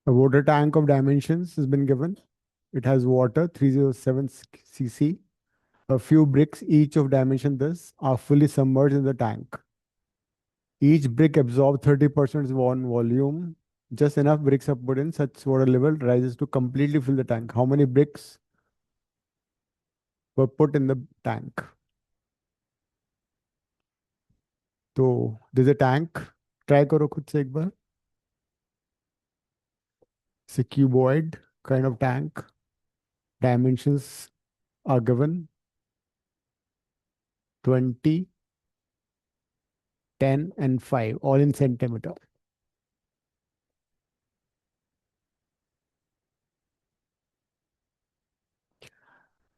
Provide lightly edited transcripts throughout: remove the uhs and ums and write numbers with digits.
A water tank of dimensions has been given. It has water 307 cc. A few bricks, each of dimension this, are fully submerged in the tank. Each brick absorbs 30% volume. Just enough bricks are put in, such water level rises to completely fill the tank. How many bricks were put in the tank? तो there's a tank. Try करो खुद से एक बार. It's a cuboid kind of tank. Dimensions are given 20, 10, and 5, all in centimeter.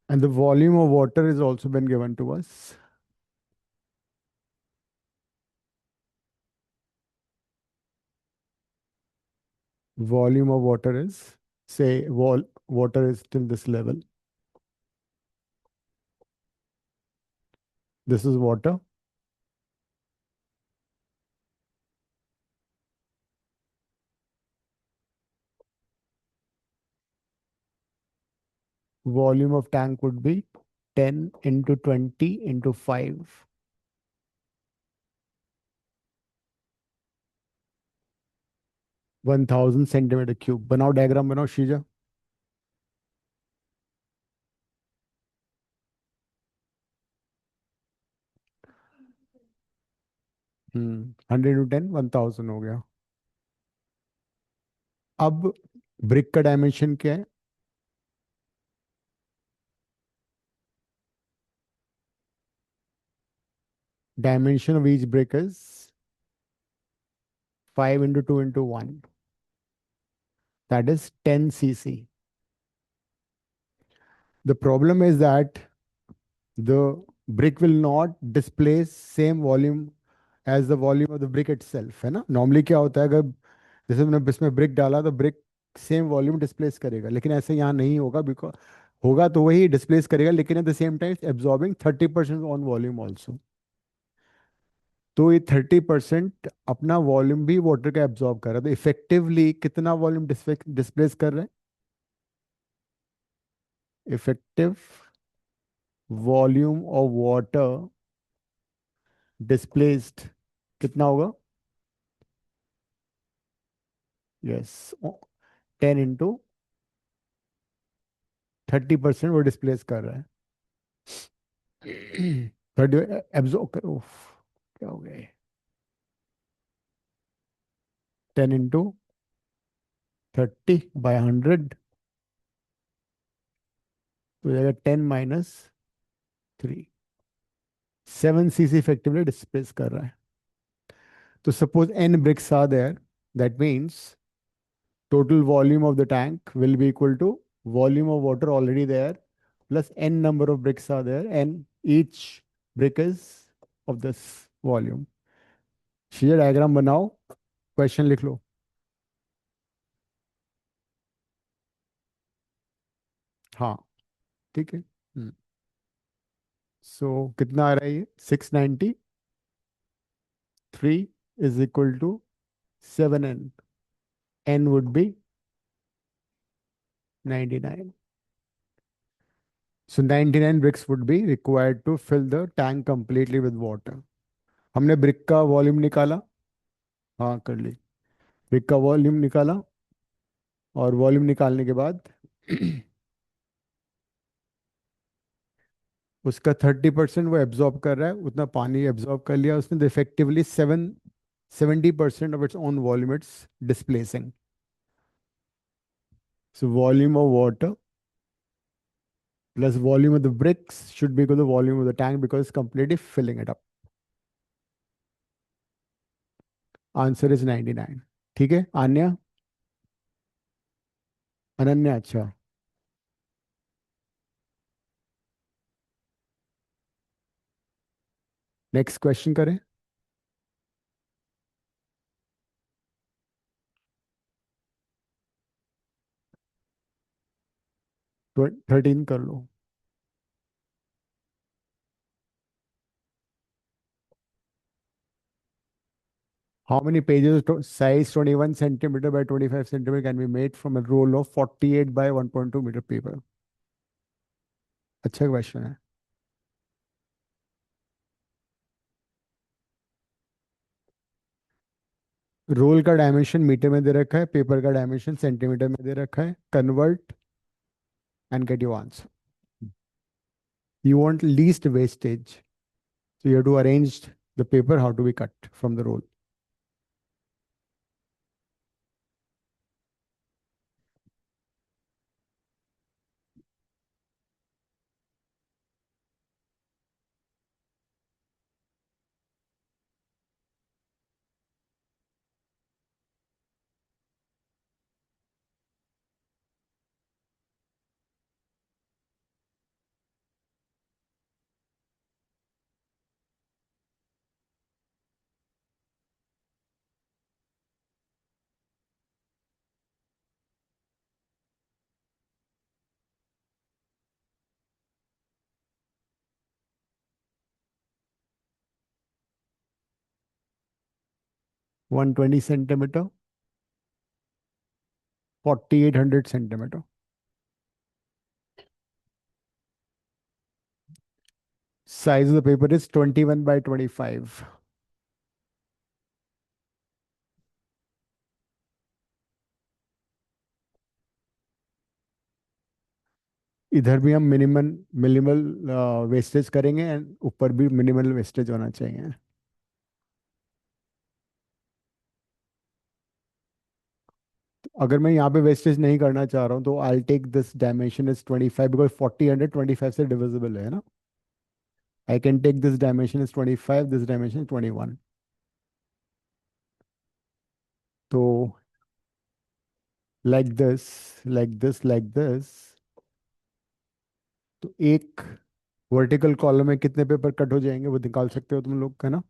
And the volume of water is also been given to us. Volume of water is, say, water is till this level. This is water. Volume of tank would be 10 into 20 into 5. 1000 centimeter cube. बनाओ diagram बनाओ शीजा. हम्म, 100 into 10 1000 हो गया. अब brick का dimension क्या है? Dimension of each brick is 5 into 2 into 1. That is 10 cc. The problem is that the brick will not displace same volume as the volume of the brick itself, है ना. Normally क्या होता है, अगर जैसे मैंने इसमें ब्रिक डाला तो ब्रिक सेम वॉल्यूम डिस्प्लेस करेगा, लेकिन ऐसे यहाँ नहीं होगा. बिकॉज होगा तो वही डिस्प्लेस करेगा, लेकिन at the same time absorbing 30% on volume also. तो ये 30% अपना वॉल्यूम भी वाटर का एब्जॉर्ब कर रहा है. तो इफेक्टिवली कितना वॉल्यूम डिस्प्लेस कर रहे हैं? Effective volume of water displaced कितना होगा? यस, 10 into 30% वो डिस्प्लेस कर रहा है. 30 एब्जॉर्ब करो. क्या हो गया? 10 into 30 by 100 तो हो जाएगा 10 - 3. 7 cc इफेक्टिवली डिस्प्लेस कर रहा है. तो suppose n bricks are there, that means total volume of the tank will be equal to volume of water already there plus n number of bricks are there, and each brick is of this volume. Shear diagram बनाओ, question लिख लो. हाँ, ठीक है. सो कितना आ रहा है ये? 693 is equal to 7n. n would be 99. So 99 bricks would be required to fill the tank completely with water. हमने ब्रिक का वॉल्यूम निकाला. हाँ, कर ली. ब्रिक का वॉल्यूम निकाला, और वॉल्यूम निकालने के बाद उसका 30% वो एब्जॉर्ब कर रहा है, उतना पानी एब्जॉर्ब कर लिया उसने. Effectively 70% of its own volume it's displacing. So volume of water plus volume of the bricks should be equal to the volume of the tank because it's completely filling it up. Answer is 99. ठीक है आन्या, अनन्या. अच्छा, next question करें. 13 कर लो. How many pages size 21 centimetre by 25 centimetre can be made from a roll of 48 by 1.2 metre paper? अच्छा question है। Roll का dimension metre में दे रखा है, पेपर का डायमेंशन सेंटीमीटर में दे रखा है। Convert and get your answer. You want least wastage. So you have to arrange the paper how to be cut from the roll. 120 centimeter, 4800 centimeter. Size of the paper is 21 by 25. इधर भी हम minimal minimal wastage करेंगे and ऊपर भी minimal wastage होना चाहिए। अगर मैं यहाँ पे वेस्टेज नहीं करना चाह रहा हूँ तो I take this dimension is 25 because 40 25 से डिविजिबल है ना। I can take this dimension is 25, this dimension 21। तो लाइक दिस तो एक वर्टिकल कॉलम में कितने पेपर कट हो जाएंगे वो निकाल सकते हो तुम लोग का ना।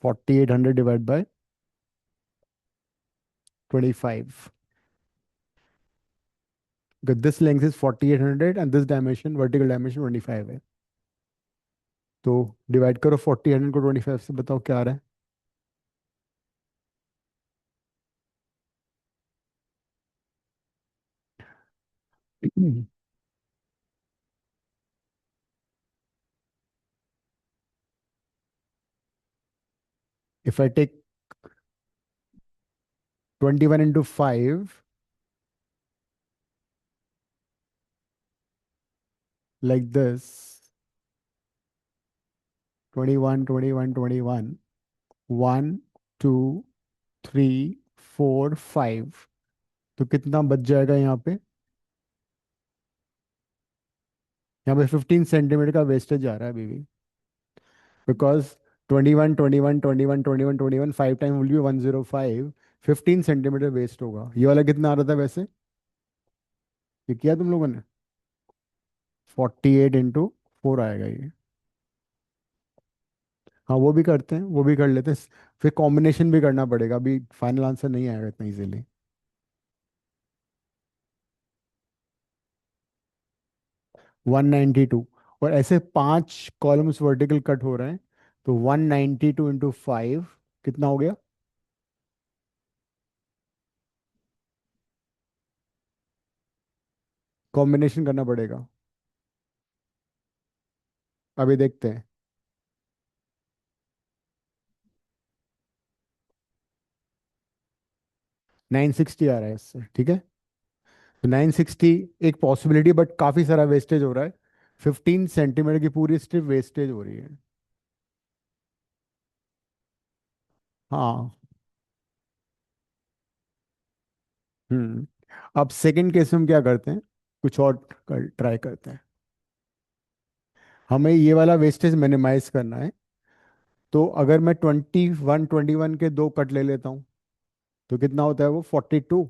4800 divide by 25। This length is 4800 and this dimension vertical dimension 25 है। तो डिवाइड करो 4800 को 25 से, बताओ क्या आ रहा है। If I take 21 into 5 like this, 21, 21, 21, 1, 2, 3, 4, 5, तो कितना बच जाएगा यहाँ पे? यहाँ पे 15 सेंटीमीटर का वेस्टेज आ रहा है अभी भी। Because 21, 21, 21, 21, 21, 5 time will be 105। 15 centimetre waste होगा। ये वाला कितना आ रहा था वैसे? ये किया तुम लोगों ने? 48 इंटू 4 आएगा ये। हाँ वो भी करते हैं, वो भी कर लेते हैं। फिर कॉम्बिनेशन भी करना पड़ेगा, अभी फाइनल आंसर नहीं आएगा इतना इजीली। 192। और ऐसे 5 कॉलम्स वर्टिकल कट हो रहे हैं, तो 192 इंटू 5 कितना हो गया? कॉम्बिनेशन करना पड़ेगा। अभी देखते हैं। 960 आ रहा है इससे, ठीक है। तो 960 एक पॉसिबिलिटी, बट काफी सारा वेस्टेज हो रहा है। 15 सेंटीमीटर की पूरी स्ट्रिप वेस्टेज हो रही है। हाँ। हम्म। अब सेकंड केस में हम क्या करते हैं, कुछ और ट्राई करते हैं। हमें ये वाला वेस्टेज मिनिमाइज करना है। तो अगर मैं 21 के दो कट ले लेता हूँ तो कितना होता है वो? 42।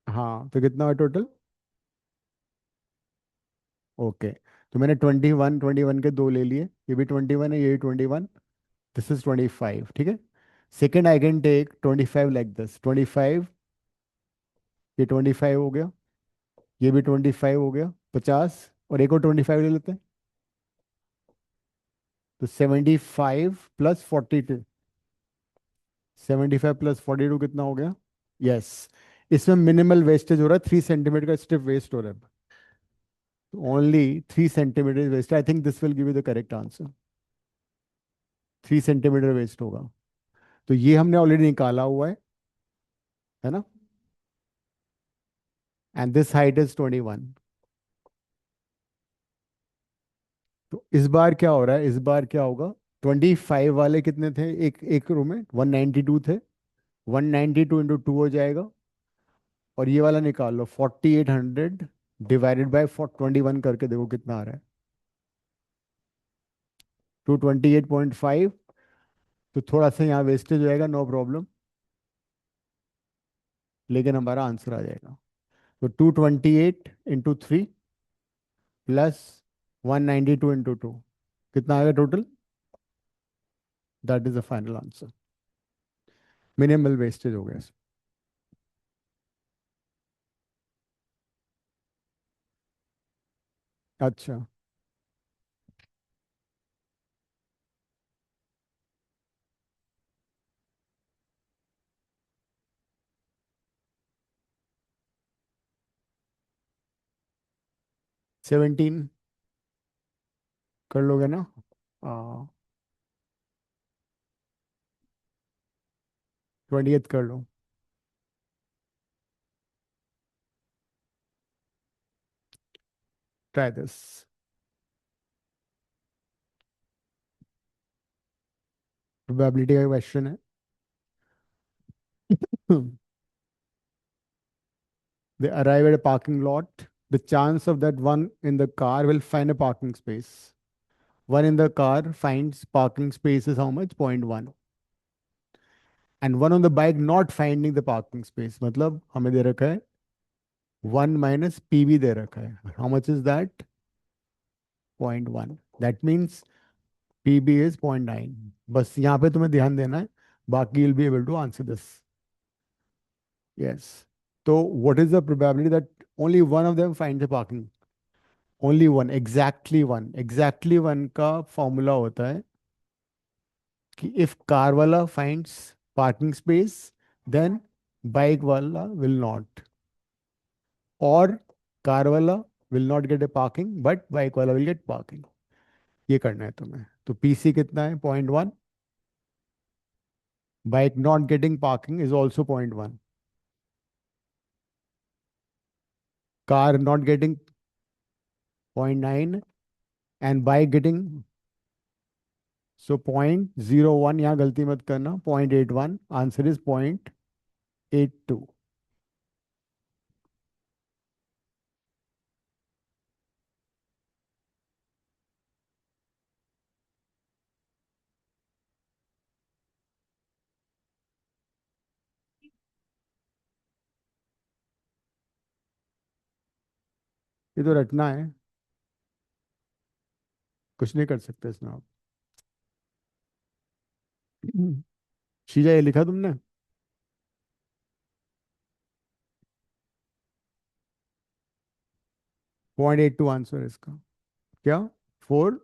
हाँ तो कितना हुआ टोटल? ओके। तो मैंने 21 के दो ले लिए, ये भी 21 है, ये भी 21। दिस इज 25, ठीक है। Second I can take 25 like this, 25। ये 25 हो गया। ये भी 25 हो गया, 50, और एक और 25 ले लेते हैं। तो 75 + 42, 75 + 42 कितना हो गया? यस। इसमें मिनिमल वेस्टेज हो रहा है, 3 सेंटीमीटर का स्टिफ वेस्ट हो रहा है। Only 3 centimetre waste, I think this will give you the correct answer. 3 centimetre waste होगा। तो ये हमने ऑलरेडी निकाला हुआ है ना? And this height is 21। तो इस बार क्या हो रहा है, इस बार क्या होगा? 25 वाले कितने थे एक एक रो में? 192 थे। 192 × 2 हो जाएगा। और ये वाला निकाल लो, 4800 डिवाइडेड बाय 21 करके देखो कितना आ रहा है। 228.5। तो थोड़ा सा यहाँ वेस्टेज हो जाएगा, नो प्रॉब्लम, लेकिन हमारा आंसर आ जाएगा। तो 228 × 3 प्लस 192 × 2, कितना आ गया total? That is the final answer. Minimal wastage हो गया। अच्छा। 17 कर लोगे ना? हाँ। 20th कर लो। Try this. प्रोबेबिलिटी का क्वेश्चन है। They arrive at a parking lot. The chance of that one in the car will find a parking space. One in the car finds parking space is how much? 0.1. And one on the bike not finding the parking space. मतलब हमें दे रखा है 1 - PB दे रखा है. How much is that? 0.1. That means PB is 0.9. बस यहाँ पे तुम्हें ध्यान देना है. बाकी you'll be able to answer this. Yes. So what is the probability that only one of them finds a parking? Only one, exactly one, exactly one का formula होता है कि इफ कार वाला finds parking space, then bike वाला will not, और car वाला will not get a parking but bike वाला will get parking. ये करना है तुम्हें। तो पीसी कितना है? 0.1। Bike not getting parking is also 0.1। Car not getting 0.9, and bike getting, so 0.01, यहाँ गलती मत करना, 0.81, आंसर इज 0.82। ये तो रटना है, कुछ नहीं कर सकते इसमें आप। शीजा, ये लिखा तुमने? 0.82 आंसर है इसका। क्या? 4?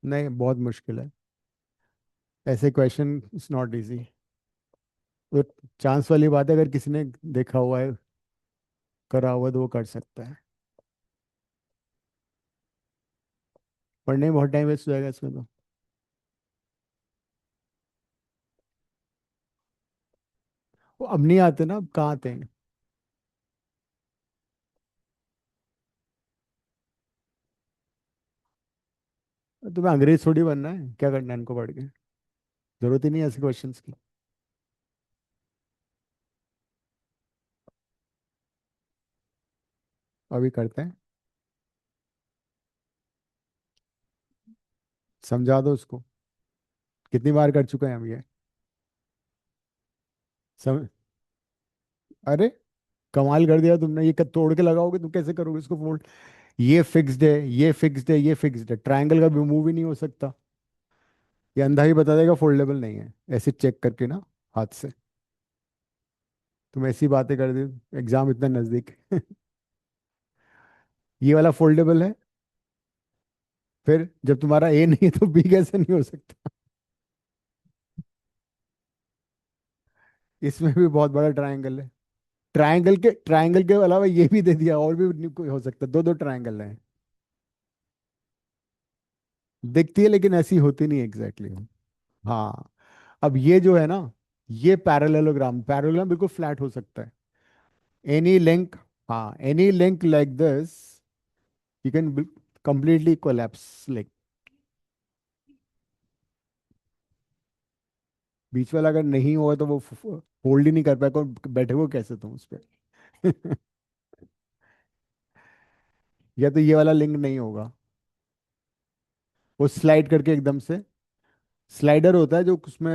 नहीं, बहुत मुश्किल है। ऐसे क्वेश्चन इट्स नॉट इजी। तो चांस वाली बात है, अगर किसी ने देखा हुआ है, करा हुआ है, तो वो कर सकता है। पढ़ने में बहुत टाइम वेस्ट हो जाएगा इसमें तो। वो अब नहीं आते ना, अब कहाँ आते हैं? तुम्हें अंग्रेज थोड़ी बनना है, क्या करना है इनको पढ़ के? जरूरत ही नहीं है ऐसे क्वेश्चंस की। अभी करते हैं। समझा दो उसको। कितनी बार कर चुके हैं हम ये? सम... अरे, कमाल कर दिया तुमने। ये तोड़ के लगाओगे तुम, कैसे करोगे इसको फोल्ड? ये फिक्स्ड है, ये फिक्स्ड है, ये फिक्स्ड है, ट्रायंगल का भी मूव ही नहीं हो सकता। ये अंधा ही बता देगा फोल्डेबल नहीं है, ऐसे चेक करके ना, हाथ से। तुम ऐसी बातें कर दी, एग्जाम इतना नजदीक। ये वाला फोल्डेबल है। फिर जब तुम्हारा ए नहीं है तो बी कैसे नहीं हो सकता? इसमें भी बहुत बड़ा ट्रायंगल है। ट्रायंगल के अलावा ये भी दे दिया, और भी नहीं कोई हो सकता, दो दो ट्रायंगल हैं। दिखती है लेकिन ऐसी होती नहीं एग्जैक्टली exactly। हाँ। अब ये जो है ना, ये पैरेललोग्राम बिल्कुल फ्लैट हो सकता है। एनी लिंक, हाँ, any link like this you can completely collapse like. बीच वाला अगर नहीं हुआ तो वो होल्ड ही नहीं कर पाएगा, और बैठे हो कैसे तुम उस पर? या तो ये वाला लिंक नहीं होगा, वो स्लाइड करके एकदम से, स्लाइडर होता है जो उसमें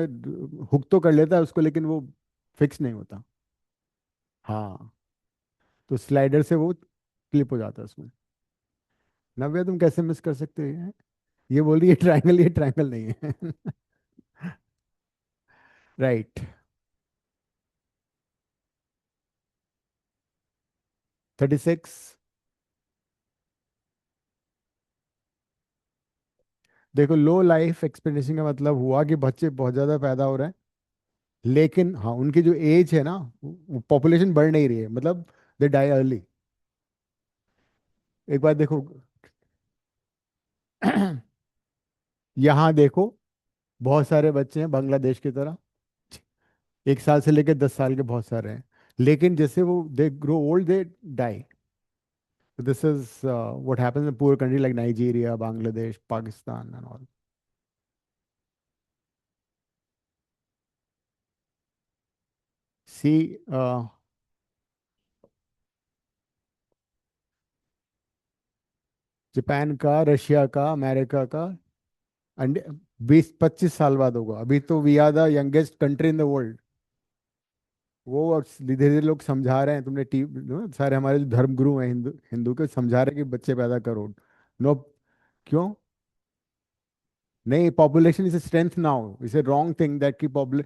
हुक तो कर लेता है उसको, लेकिन वो फिक्स नहीं होता। हाँ, तो स्लाइडर से वो क्लिप हो जाता है उसमें। नव्या तुम कैसे मिस कर सकते हैं? ये बोल रही है ट्रायंगल, ये ट्रायंगल नहीं है। राइट। 36। देखो, लो लाइफ एक्सपेक्टेशन का मतलब हुआ कि बच्चे बहुत ज्यादा पैदा हो रहे हैं, लेकिन हाँ उनकी जो एज है ना, पॉपुलेशन बढ़ नहीं रही है, मतलब दे डाई अर्ली। एक बार देखो। यहाँ देखो, बहुत सारे बच्चे हैं बांग्लादेश की तरह, 1 साल से लेकर 10 साल के बहुत सारे हैं, लेकिन जैसे वो they grow old they die. This is what happens in poor country like Nigeria, Bangladesh, Pakistan and all. See, Japan का, रशिया का, अमेरिका का। 20-25 साल बाद होगा, अभी तो we are the youngest country in the world. वो अब धीरे धीरे लोग समझा रहे हैं, तुमने सारे हमारे जो धर्म गुरु हैं हिंदू हिंदू के समझा रहे हैं कि बच्चे पैदा करो। नो। क्यों? नहीं, population is strength now, is a wrong thing that की पॉपुले।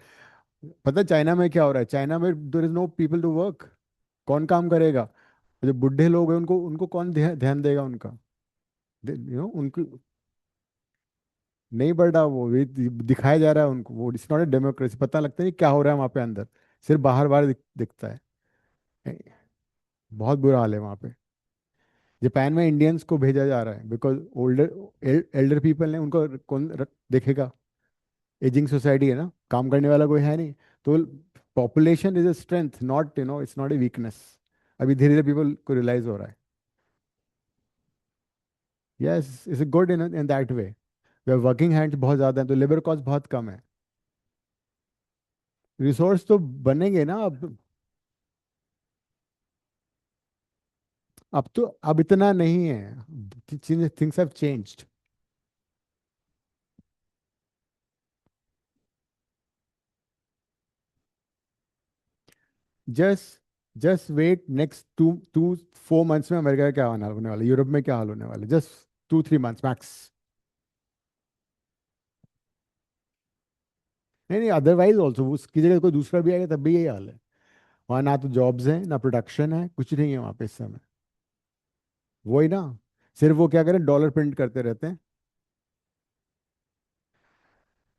पता है चाइना में क्या हो रहा है? चाइना में there is no people to work. कौन काम करेगा? जो बुढ़े लोग हैं उनको उनको कौन ध्यान देगा उनका? उनको नहीं बढ़ रहा, वो ये दिखाया जा रहा है उनको, वो इट्स नॉट ए डेमोक्रेसी, पता लगता नहीं क्या हो रहा है वहाँ पे अंदर, सिर्फ बाहर बाहर दिखता है। बहुत बुरा हाल है वहाँ पे। जापान में इंडियंस को भेजा जा रहा है बिकॉज ओल्डर एल्डर पीपल ने उनको कौन देखेगा? एजिंग सोसाइटी है ना, काम करने वाला कोई है नहीं। तो population is a strength, not it's not a weakness. अभी धीरे धीरे पीपल को रियलाइज हो रहा है। Yes, it's good in that way. Way working hands बहुत ज्यादा हैं तो लेबर कॉस्ट बहुत कम है। रिसोर्स तो बनेंगे ना अब। अब तो अब इतना नहीं है, things have changed. Just just wait, next two two 4 months में अमेरिका का क्या होने वाला है, यूरोप में क्या हाल होने वाला है, जस्ट 2-3 मंथ्स मैक्स। नहीं नहीं, अदरवाइज ऑल्सो उसकी जगह कोई दूसरा भी आएगा तब भी यही हाल है। वहाँ ना तो जॉब्स हैं ना प्रोडक्शन है, कुछ नहीं है वहाँ पे इस समय। वही ना, सिर्फ वो क्या करें, डॉलर प्रिंट करते रहते हैं।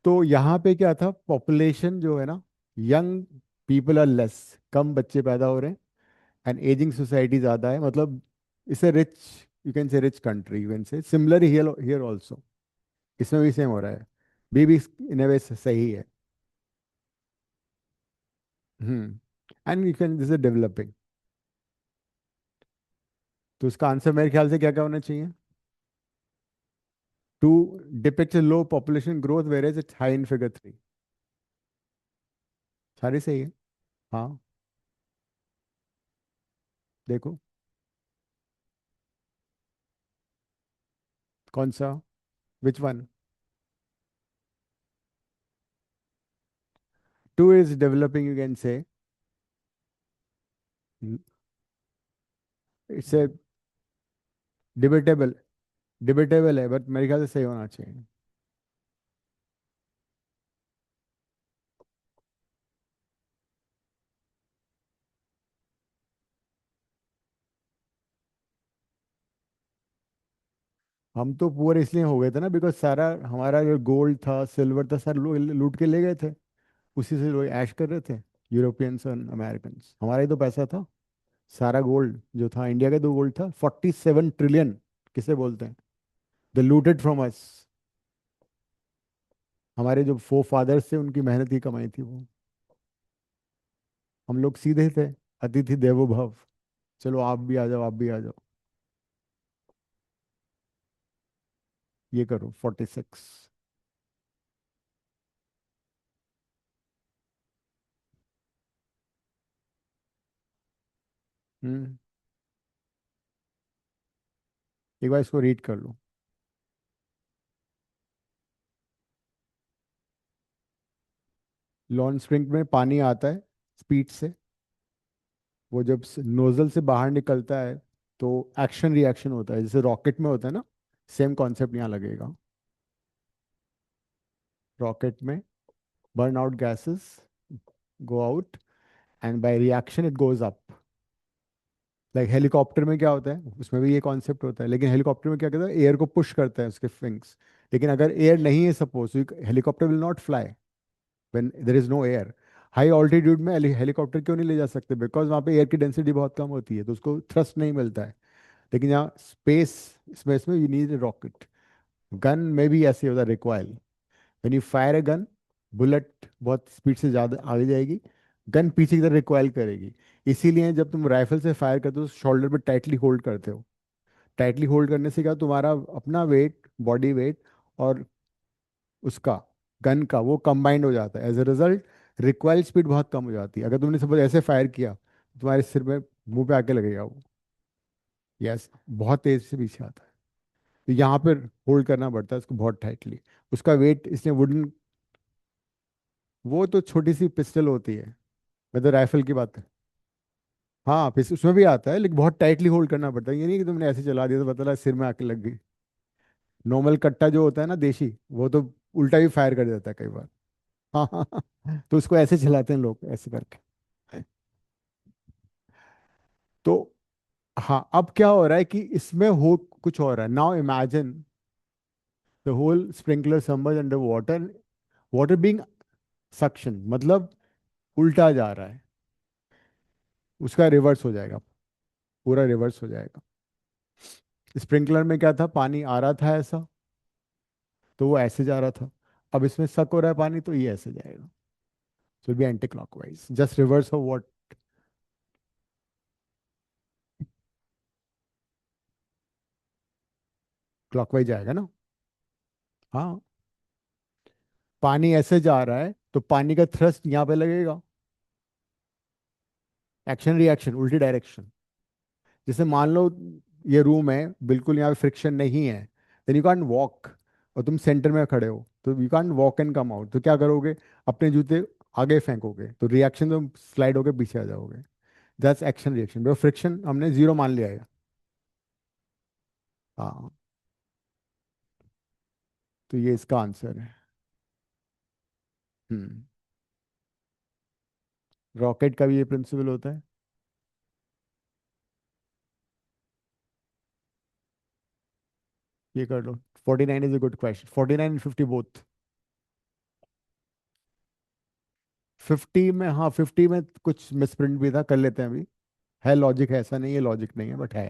तो यहाँ पे क्या था, पॉपुलेशन जो है ना, यंग पीपल आर लेस, कम बच्चे पैदा हो रहे हैं, एंड एजिंग सोसाइटी ज़्यादा है, मतलब इसे रिच, यू कैन से रिच कंट्री, यू कैन से सिमिलर हियर हियर ऑल्सो। इसमें भी सेम हो रहा है। भी इन ए वे सही है। And you can this is developing. तो उसका आंसर मेरे ख्याल से क्या क्या होना चाहिए? To depict low population growth where is it's high in figure 3। सारी सही है। हाँ, देखो। कौन सा? Which one? Two is developing, you can say. It's a debatable, debatable है, बट मेरे ख्याल से सही होना चाहिए। हम तो पुअर इसलिए हो गए थे ना, बिकॉज सारा हमारा जो गोल्ड था सिल्वर था सारा लूट के ले गए थे। उसी से लोग ऐश कर रहे थे, यूरोपियंस और अमेरिकन। हमारा ही तो पैसा था। सारा गोल्ड जो था इंडिया का, तो गोल्ड था 47 ट्रिलियन। किसे बोलते हैं? The looted from us. हमारे जो फो फादर्स थे उनकी मेहनत की कमाई थी वो। हम लोग सीधे थे, अतिथि देवो भव। चलो आप भी आ जाओ, आप भी आ जाओ। ये करो 46। हम्म। एक बार इसको रीड कर लो। लॉन्च स्प्रिंग में पानी आता है स्पीड से। वो जब नोजल से बाहर निकलता है तो एक्शन रिएक्शन होता है, जैसे रॉकेट में होता है ना। सेम कॉन्सेप्ट यहाँ लगेगा। रॉकेट में burn out gases go out, and by reaction it goes up। Like helicopter में क्या होता है, उसमें भी ये कॉन्सेप्ट होता है, लेकिन हेलीकॉप्टर में क्या करता है, एयर को पुश करता है उसके विंग्स। लेकिन अगर एयर नहीं है suppose, helicopter will not fly when there is no air. High altitude में हेलीकॉप्टर क्यों नहीं ले जा सकते? बिकॉज वहाँ पे एयर की डेंसिटी बहुत कम होती है, तो उसको थ्रस्ट नहीं मिलता है। लेकिन यहाँ स्पेस, स्पेस में यू नीड रॉकेट। गन में भी ऐसे होता है, recoil. When you fire a gun, bullet बहुत स्पीड से ज़्यादा आगे जाएगी, गन पीछे की तरफ रिकॉइल करेगी। इसीलिए जब तुम राइफल से फायर करते हो शोल्डर पे टाइटली होल्ड करते हो। टाइटली होल्ड करने से क्या, तुम्हारा अपना वेट, बॉडी वेट, और उसका गन का वो कंबाइंड हो जाता है। As a result recoil speed बहुत कम हो जाती है। अगर तुमने सपोज ऐसे फायर किया तो तुम्हारे सिर में, मुंह पे आके लगेगा वो। यस, बहुत तेज से पीछे आता है। तो यहाँ पर होल्ड करना पड़ता है उसको बहुत टाइटली। उसका वेट इसलिए वुडन। वो तो छोटी सी पिस्टल होती है। मैं तो राइफल की बात कर। हाँ, पिस्टल उसमें भी आता है, लेकिन बहुत टाइटली होल्ड करना पड़ता है। ये नहीं कि तुमने ऐसे चला दिया तो पता लगा सिर में आके लग गई। नॉर्मल कट्टा जो होता है ना देशी, वो तो उल्टा भी फायर कर देता है कई बार। हाँ हाँ हाँ। तो उसको ऐसे चलाते हैं लोग, ऐसे करके। तो हाँ, अब क्या हो रहा है कि इसमें हो कुछ हो रहा है। Now imagine the whole sprinkler submerge under water, water being suction, मतलब उल्टा जा रहा है। उसका रिवर्स हो जाएगा, पूरा रिवर्स हो जाएगा। स्प्रिंकलर में क्या था, पानी आ रहा था ऐसा, तो वो ऐसे जा रहा था। अब इसमें सक हो रहा है पानी, तो ये ऐसे जाएगा। So B anti clockwise, just reverse of what. Clockwise जाएगा ना। हाँ, पानी ऐसे जा रहा है तो पानी का थ्रस्ट यहाँ पे लगेगा। एक्शन रिएक्शन, उल्टी डायरेक्शन। जैसे मान लो ये रूम है, बिल्कुल यहाँ पे फ्रिक्शन नहीं है, देन यू कांट वॉक। और तुम सेंटर में खड़े हो तो you can't walk and come out, तो क्या करोगे? अपने जूते आगे फेंकोगे, तो रिएक्शन तुम स्लाइड होके पीछे आ जाओगे। That's action reaction. फ्रिक्शन हमने जीरो मान लिया है। हाँ, तो ये इसका आंसर है। हम्म। रॉकेट का भी ये प्रिंसिपल होता है। ये कर लो। 49 is a good question, 49 and 50 both. 50 में, हाँ 50 में कुछ मिसप्रिंट भी था, कर लेते हैं अभी। है लॉजिक है, ऐसा नहीं है लॉजिक नहीं है, बट है।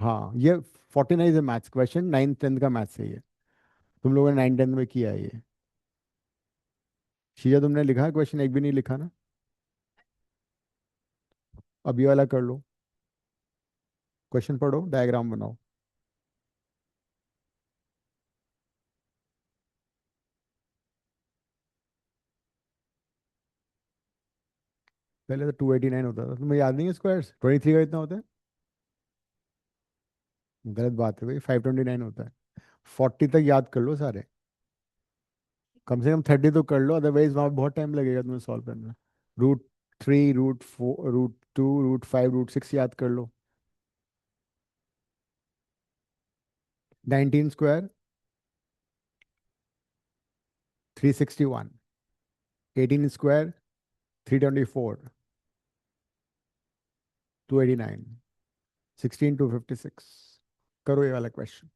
हाँ, ये 49 is a maths question, 9th 10th का मैथ्स है ये। तुम लोगों ने 9th 10th में किया है ये। शीजा, तुमने लिखा है क्वेश्चन? एक भी नहीं लिखा ना। अब ये वाला कर लो। क्वेश्चन पढ़ो, डायग्राम बनाओ। पहले तो 289 होता था, तुम्हें याद नहीं है स्क्वायर्स? 23 का इतना होता है? गलत बात है भाई, 529 होता है। 40 तक याद कर लो सारे। कम से कम 30 तो कर लो, अदरवाइज वहाँ बहुत टाइम लगेगा तुम्हें सॉल्व करने में। √3, √4, √2, √5, √6 याद कर लो। 19 स्क्वायर 361। 18 स्क्वायर 324। 289। 16 256। करो ये वाला क्वेश्चन।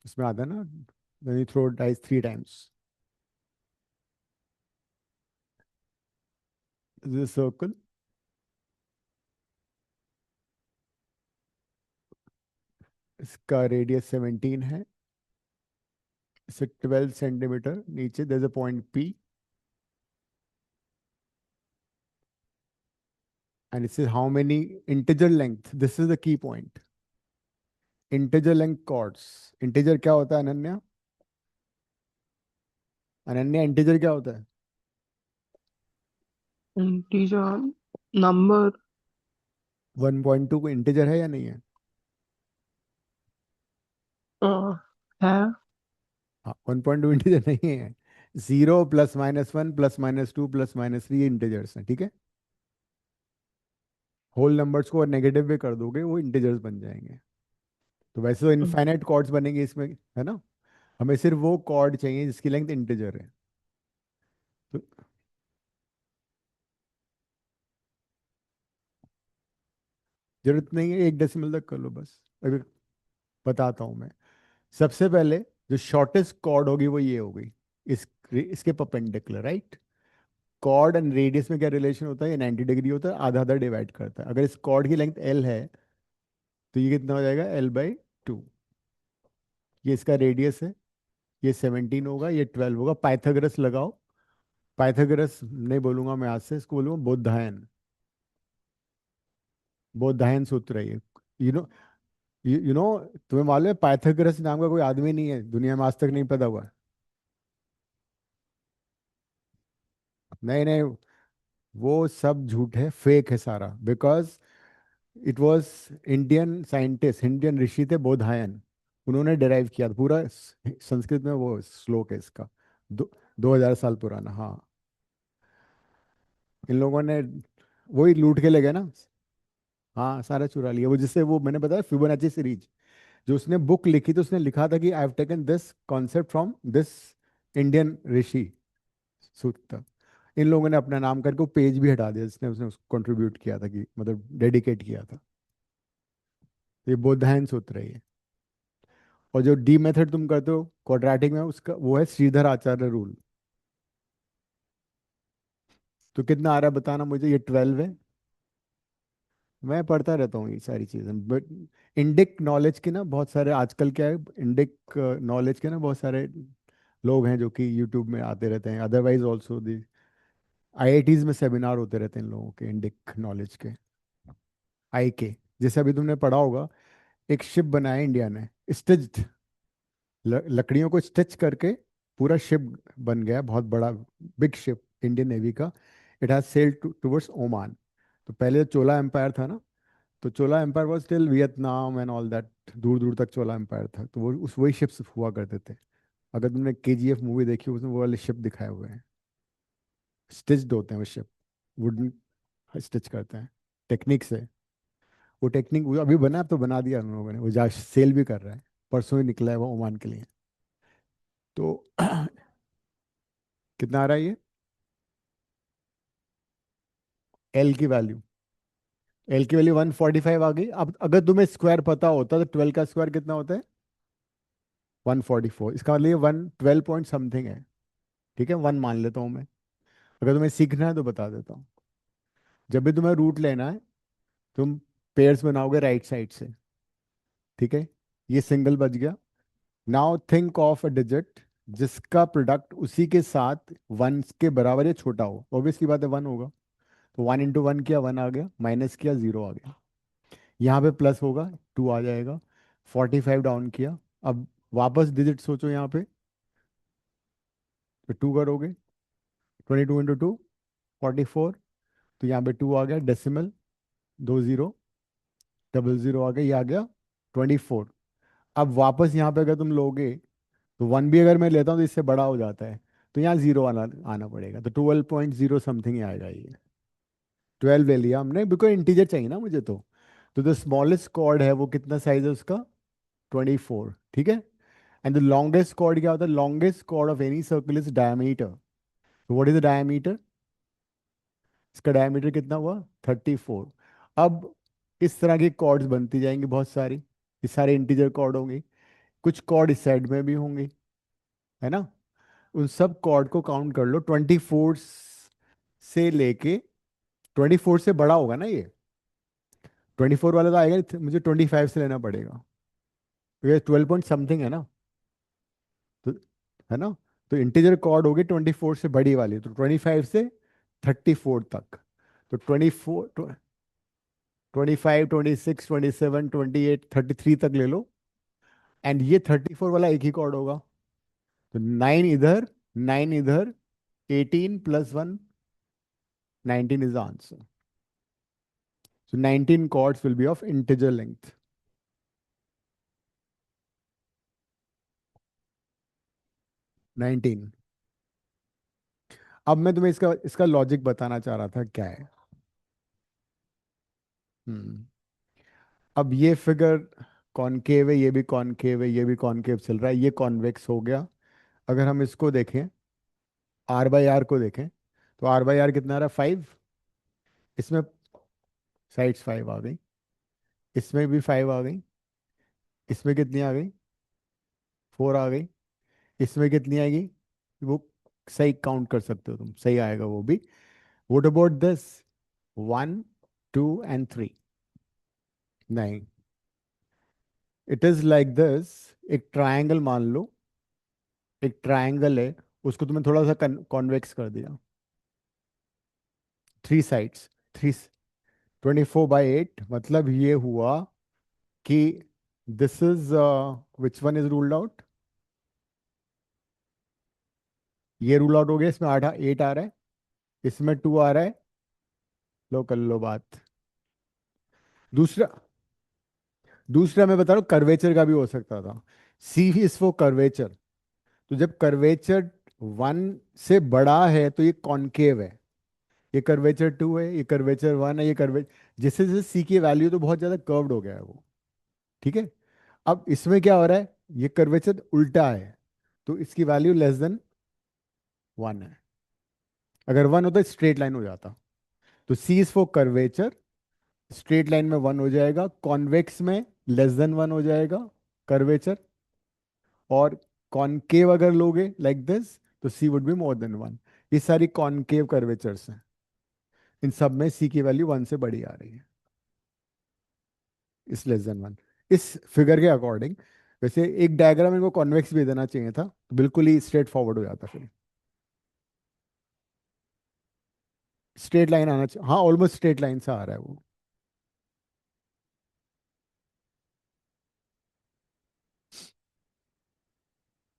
उसमें आता है ना, when you throw dice 3 times. This is a circle. इसका रेडियस 17 है. इसे 12 सेंटीमीटर नीचे there's a point P, and it says how many integer length. This is the key point. Integer length chords. Integer क्या होता है Ananya? Ananya integer क्या होता है? Integer, number. 1.2 को इंटीजर है या नहीं है? है। हाँ, 1.2 इंटीजर नहीं है. 0 +-1 +-2 +-3 इंटीजर्स हैं, ठीक है. होल नंबर्स को नेगेटिव भी कर दोगे वो इंटीजर्स बन जाएंगे. तो वैसे तो इनफाइनाइट कॉर्ड्स बनेंगे इसमें, है ना. हमें सिर्फ वो कॉर्ड चाहिए जिसकी लेंथ इंटीजर है. तो जरूरत नहीं है 1 डेसिमल तक कर लो बस. अभी बताता हूँ मैं. सबसे पहले जो शॉर्टेस्ट कॉर्ड होगी वो ये होगी, इस इसके perpendicular, right. Chord and radius में क्या रिलेशन होता है? ये 90 डिग्री होता है, आधा आधा डिवाइड करता है. अगर इस कॉर्ड की लेंथ एल है तो ये कितना हो जाएगा? L/2. ये इसका रेडियस है. ये 17 होगा, ये 12 होगा. पाइथागोरस लगाओ. पाइथागोरस नहीं बोलूंगा मैं आज से, इसको बोलूंगा बोधायन. बोधायन सूत्र है ये. यू नो, यू नो, तुम्हें मालूम है पाइथागोरस नाम का कोई आदमी नहीं है दुनिया में आज तक नहीं पैदा हुआ. नहीं नहीं, वो सब झूठ है, फेक है सारा. Because it was Indian scientist, Indian ऋषि थे बोधायन. उन्होंने डिराइव किया था पूरा. संस्कृत में वो श्लोक है इसका. 2000 साल पुराना. हाँ, इन लोगों ने वही लूट के ले गए ना. हाँ, सारा चुरा लिया वो. जिससे वो मैंने बताया फिबोनाची सीरीज, जो उसने बुक लिखी तो उसने लिखा था कि I have taken this concept from this Indian ऋषि सूक्त. इन लोगों ने अपना नाम करके वो पेज भी हटा दिया जिसने उसने उसको कंट्रीब्यूट किया था, कि मतलब डेडिकेट किया था. ये बोधायन सूत्र है ये. और जो डी मेथड तुम करते हो क्वाड्रेटिक में, उसका वो है श्रीधर आचार्य रूल. तो कितना आ रहा है बताना मुझे? ये 12 है. मैं पढ़ता रहता हूँ ये सारी चीज़ें, बट इंडिक नॉलेज के ना बहुत सारे आजकल क्या है, इंडिक नॉलेज के ना बहुत सारे लोग हैं जो कि यूट्यूब में आते रहते हैं. अदरवाइज ऑल्सो दी आईआईटीज में सेमिनार होते रहते हैं इन लोगों के इंडिक नॉलेज के. आई के, जैसे अभी तुमने पढ़ा होगा, एक शिप बनाया इंडिया ने, स्टिच्ड, लकड़ियों को स्टिच करके पूरा शिप बन गया बहुत बड़ा. बिग शिप इंडियन नेवी का. It has sailed towards Oman. तो पहले चोला एम्पायर था ना, तो Chola empire was till Vietnam and all that. दूर दूर तक चोला एम्पायर था. तो वो उस वही शिप्स हुआ करते थे. अगर तुमने केजीएफ मूवी देखी उसमें वो वाले शिप दिखाए हुए हैं. स्टिच्ड होते हैं वो शिप. वुडन स्टिच करते हैं टेक्निक से. वो टेक्निक वो अभी बना, अब तो बना दिया उन लोगों ने. वो जा सेल भी कर रहा है. परसों ही निकला है वो ओमान के लिए. तो कितना आ रहा है ये? एल की वैल्यू, एल की वैल्यू 145 आ गई. अब अगर तुम्हें स्क्वायर पता होता तो 12 का स्क्वायर कितना होता है? 144. इसका मतलब ये 112 पॉइंट समथिंग है. ठीक है, 1 मान लेता हूँ मैं. अगर तुम्हें सीखना है तो बता देता हूँ. जब भी तुम्हें रूट लेना है, तुम पेयर्स बनाओगे राइट साइड से. ठीक है, ये सिंगल बच गया. Now think of a digit जिसका प्रोडक्ट उसी के साथ 1 के बराबर या छोटा हो. ऑब्वियसली बात है 1 होगा. तो 1 × 1 किया, 1 आ गया. माइनस किया, 0 आ गया. यहाँ पे प्लस होगा, 2 आ जाएगा. 45 डाउन किया. अब वापस डिजिट सोचो यहाँ पे. तो 2 करोगे, 22 × 2 44. तो यहाँ पे 2 आ गया. डेसिमल 20, 00 आ गया. ये आ गया 24. अब वापस यहाँ पे अगर तुम लोगे तो 1 भी अगर मैं लेता हूँ तो इससे बड़ा हो जाता है. तो यहाँ 0 आना आना पड़ेगा. तो 12.0 समथिंग ही आएगा ये. 12 ले लिया हमने बिकॉज इंटीजर चाहिए ना मुझे. तो द स्मॉलेस्ट कॉर्ड है वो कितना साइज है उसका? 24. ठीक है. एंड द लॉन्गेस्ट कॉर्ड क्या होता है? Longest chord of any circle is diameter. तो व्हाट इज द डायमीटर? इसका डायमीटर कितना हुआ? 34. अब इस तरह की कॉर्ड्स बनती जाएंगी बहुत सारी. ये सारे इंटीजर कॉर्ड होंगे. कुछ कॉर्ड इस साइड में भी होंगी, है ना। उन सब कॉर्ड को काउंट कर लो, 24 से लेके, 24 से बड़ा होगा ना ये, 24 वाला तो आएगा नहीं, मुझे 25 से लेना पड़ेगा, तो ये 12 पॉइंट समथिंग है ना, तो है ना। तो इंटीजर कॉर्ड होगी 24 से बड़ी वाली, तो 25 से 34 तक, तो 24, 25, 26, 27, 28, 33 तक ले लो। एंड ये 34 वाला एक ही कॉर्ड होगा, तो 9 इधर, 9 इधर, 18 plus 1, 19 is the answer. So 19 chords will be of integer length. 19। अब मैं तुम्हें इसका इसका लॉजिक बताना चाह रहा था क्या है। हम्म अब ये फिगर कॉनकेव है, ये भी कॉनकेव है, ये भी कॉनकेव चल रहा है, ये कॉन्वेक्स हो गया। अगर हम इसको देखें, आर बाई आर को देखें, तो आर बाई आर कितना आ रहा है, 5। इसमें साइड्स 5 आ गई, इसमें भी 5 आ गई, इसमें कितनी आ गई, 4 आ गई, इसमें कितनी आएगी, वो सही काउंट कर सकते हो तुम, सही आएगा वो भी। What about this, 1, 2 and 3? नहीं, इट इज लाइक दिस। एक ट्रायंगल मान लो, एक ट्रायंगल है, उसको तुमने थोड़ा सा कॉन्वेक्स कर दिया, 3 साइड्स, थ्री, 24/8, मतलब ये हुआ कि this is, which one is ruled out, ये रूल आउट हो गया, इसमें 8 आ रहा है, इसमें 2 आ रहा है, लो कर लो बात। दूसरा, दूसरा मैं बता रहा हूँ कर्वेचर का भी हो सकता था, सी इज फॉर कर्वेचर। तो जब कर्वेचर 1 से बड़ा है तो ये कॉनकेव है, ये कर्वेचर 2 है, ये कर्वेचर 1 है, ये कर्वे, जैसे जैसे सी की वैल्यू तो बहुत ज्यादा कर्व्ड हो गया है वो, ठीक है। अब इसमें क्या हो रहा है, ये कर्वेचर उल्टा है, तो इसकी वैल्यू लेस देन 1 है। अगर 1 होता स्ट्रेट लाइन हो जाता, तो C is for curvature, straight line में 1 हो जाएगा, कॉन्वेक्स में लेस देन 1 हो जाएगा कर्वेचर, और कॉनकेव अगर लोगे लाइक दिस, तो सी वुड बी मोर देन 1। ये सारी कॉनकेव कर्वेचर्स हैं, इन सब में सी की वैल्यू 1 से बड़ी आ रही है, इस लेस देन 1, इस फिगर के अकॉर्डिंग। वैसे एक डायग्राम इनको कॉन्वेक्स भी देना चाहिए था, तो बिल्कुल ही स्ट्रेट फॉरवर्ड हो जाता फिर, स्ट्रेट लाइन आना चाहिए, हाँ ऑलमोस्ट स्ट्रेट लाइन से आ रहा है वो।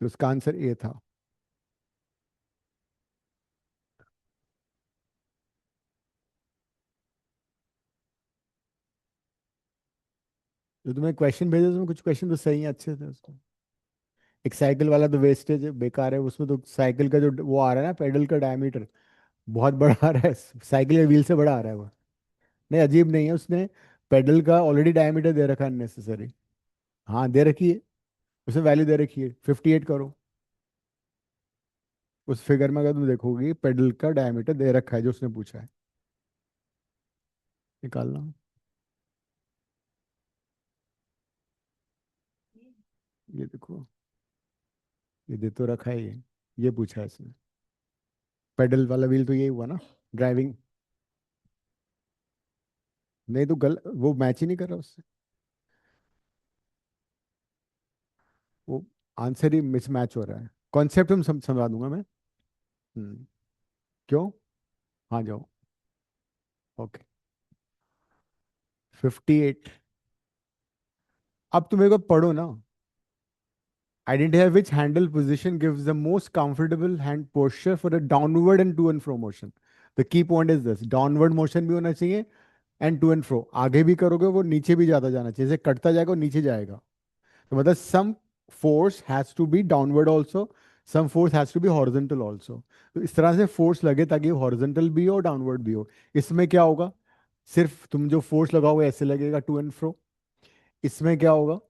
तो उसका आंसर ए था। जो तुम्हें क्वेश्चन भेजे उसमें कुछ क्वेश्चन तो सही है, अच्छे थे उसमें। एक साइकिल वाला तो वेस्टेज है, बेकार है, उसमें तो साइकिल का जो वो आ रहा है ना, पेडल का डायमीटर बहुत बड़ा आ रहा है, साइकिल के व्हील से बड़ा आ रहा है वो। नहीं अजीब नहीं है, उसने पेडल का ऑलरेडी डायमीटर दे रखा है नेसेसरी, हाँ दे रखी है, उसमें वैल्यू दे रखी है, 58 करो। उस फिगर में अगर तुम देखोगी पेडल का डायमीटर दे रखा है जो उसने पूछा है, निकालना। ये देखो, ये दे तो रखा है ये पूछा है इसने, पेडल वाला व्हील तो यही हुआ ना, ड्राइविंग। नहीं तो वो मैच ही नहीं कर रहा उससे, वो आंसर ही मिसमैच हो रहा है, कॉन्सेप्ट हम समझा दूंगा मैं। हम्म क्यों, हाँ जाओ। ओके, 58। अब तुम मेरे को पढ़ो ना, identify which handle position gives the most comfortable hand posture for a downward and to and fro motion. The key point is this, downward motion भी होना चाहिए, एंड टू एंड फ्रो, आगे भी करोगे वो नीचे भी ज्यादा जाना चाहिए, जैसे कटता जाएगा वो नीचे जाएगा, तो मतलब some force has to be downward also, some force has to be horizontal also. तो इस तरह से फोर्स लगे ताकि हॉरिजॉन्टल भी हो डाउनवर्ड भी हो। इसमें क्या होगा, सिर्फ तुम जो फोर्स लगाओगे ऐसे लगेगा टू एंड फ्रो, इसमें क्या होगा,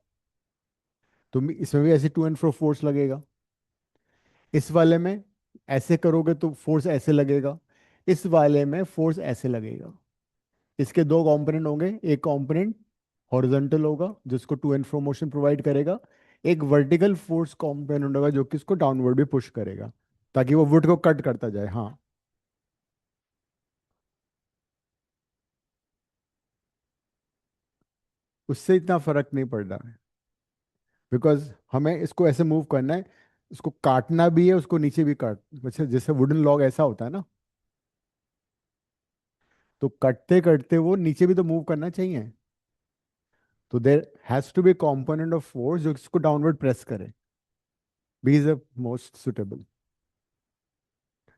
तुम इसमें भी ऐसे टू एंड फ्रो फोर्स लगेगा, इस वाले में ऐसे करोगे तो फोर्स ऐसे लगेगा, इस वाले में फोर्स ऐसे लगेगा। इसके दो कंपोनेंट होंगे, एक कंपोनेंट हॉरिजॉन्टल होगा जिसको to and fro motion provide करेगा, एक वर्टिकल फोर्स कॉम्पोनेंट होगा जो कि इसको डाउनवर्ड भी पुश करेगा, ताकि वो वुड को कट करता जाए। हाँ, उससे इतना फर्क नहीं पड़ रहा है, बिकॉज हमें इसको ऐसे मूव करना है, इसको काटना भी है, उसको नीचे भी काट, जैसे जैसे वुडन लॉग ऐसा होता है ना, तो कटते कटते वो नीचे भी तो मूव करना चाहिए। तो there has to be component of force जो इसको डाउनवर्ड प्रेस करे। B is the most suitable.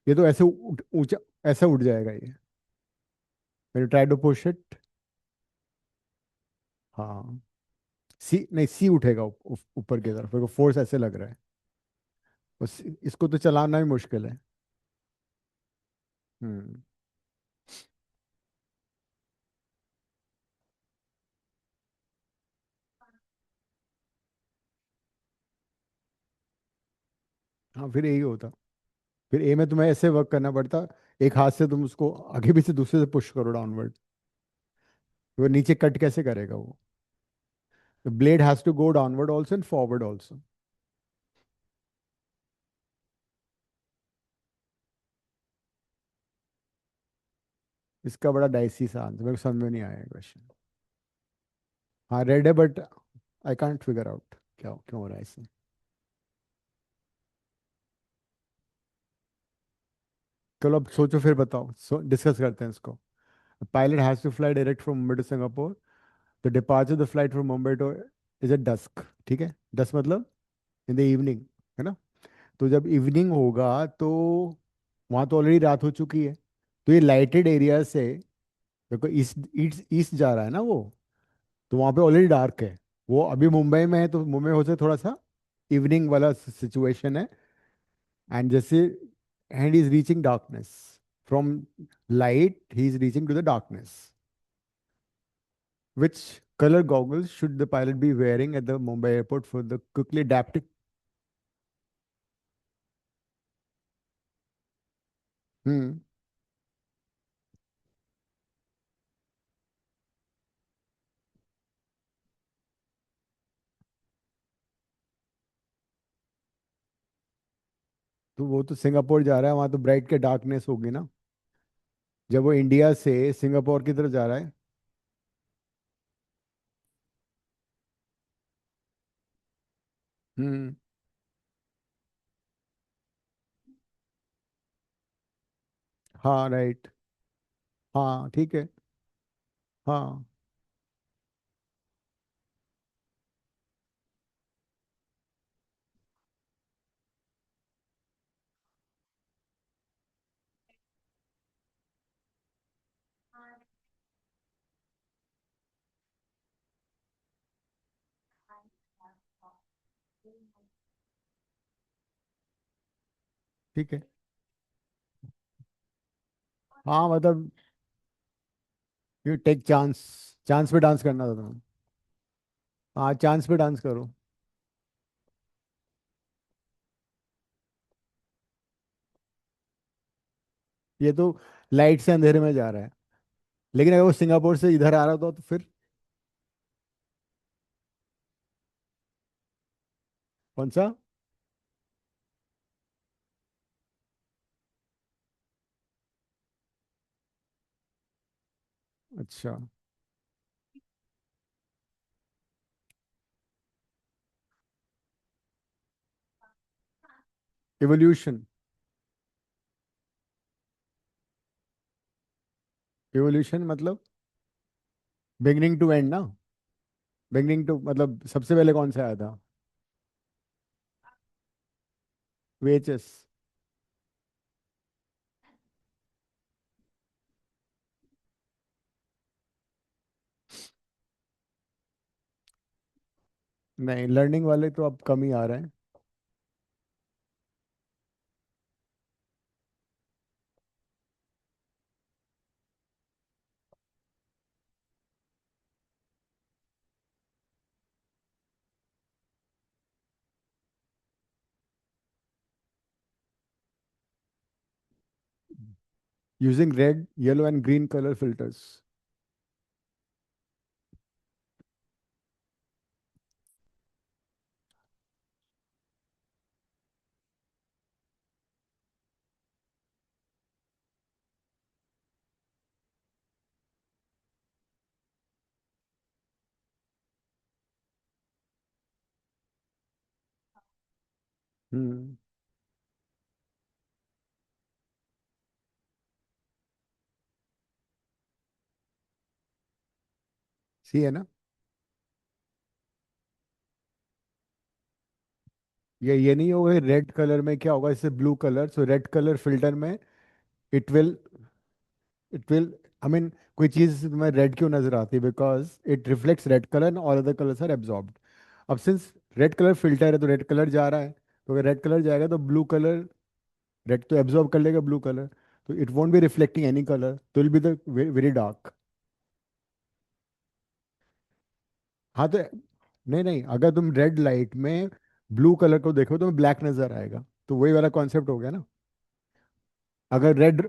ये तो ऐसे ऊंचा, ऐसा उठ जाएगा ये, मैंने ट्राई टू पुश इट। हाँ, सी नहीं, सी उठेगा ऊपर की तरफ, फोर्स ऐसे लग रहा है। इसको तो चलाना भी मुश्किल है। हम्म। हाँ, फिर यही होता। फिर ए में तुम्हें ऐसे वर्क करना पड़ता, एक हाथ से तुम उसको आगे भी से दूसरे से पुश करो डाउनवर्ड। वो नीचे कट कैसे करेगा वो? The blade has to go downward also and forward also. इसका बड़ा डाइसी सा आंसर, मेरे को समझ में नहीं आया क्वेश्चन। हाँ, रेड है, but I can't figure out क्या क्यों हो रहा है इसमें। चलो अब सोचो, फिर बताओ, डिस्कस करते हैं इसको। Pilot has to fly direct from Mumbai to Singapore. The departure the flight from Mumbai to is at dusk. ठीक है, डस्क मतलब इन द इवनिंग, है ना? तो जब इवनिंग होगा तो वहाँ तो ऑलरेडी रात हो चुकी है। तो ये लाइटेड एरिया से, देखो ईस्ट ईस्ट ईस्ट जा रहा है ना वो, तो वहाँ पे ऑलरेडी डार्क है। वो अभी मुंबई में है, तो मुंबई हो से थोड़ा सा इवनिंग वाला सिचुएशन है। एंड जैसे and is reaching darkness, from light he is reaching to the darkness. Which colour goggles should the pilot be wearing at the Mumbai airport for the quickly adapting? हम्म। तो वो तो सिंगापुर जा रहा है, वहां तो ब्राइट के डार्कनेस होगी ना, जब वो इंडिया से सिंगापुर की तरफ जा रहा है। हम्म। हाँ, राइट। हाँ, ठीक है। हाँ, ठीक है। हाँ, मतलब यू टेक चांस, चांस पे डांस करना था तुम्हें। हाँ, चांस पे डांस करो। ये तो लाइट से अंधेरे में जा रहा है, लेकिन अगर वो सिंगापुर से इधर आ रहा था तो फिर कौन सा? अच्छा। इवोल्यूशन। इवोल्यूशन मतलब बिगनिंग टू एंड ना। बिगनिंग टू मतलब सबसे पहले कौन सा आया था? वेचएस। नहीं, लर्निंग वाले तो अब कम ही आ रहे हैं। Using red yellow and green colour filters. हम्म। सी है ना। ये नहीं होगा रेड कलर में क्या होगा, जैसे blue colour, so red colour filter में इट विल आई मीन कोई चीज में रेड क्यों नजर आती है, because it reflects red colour and all other colours are absorbed. अब सिंस रेड कलर फिल्टर है तो रेड कलर जा रहा है, तो अगर रेड कलर जाएगा तो ब्लू कलर, रेड तो एब्जॉर्ब कर लेगा ब्लू कलर, तो it won't be reflecting any colour, तो will be the very dark. हाँ तो नहीं नहीं, अगर तुम रेड लाइट में ब्लू कलर को देखो तो ब्लैक नजर आएगा, तो वही वाला कॉन्सेप्ट हो गया ना। अगर रेड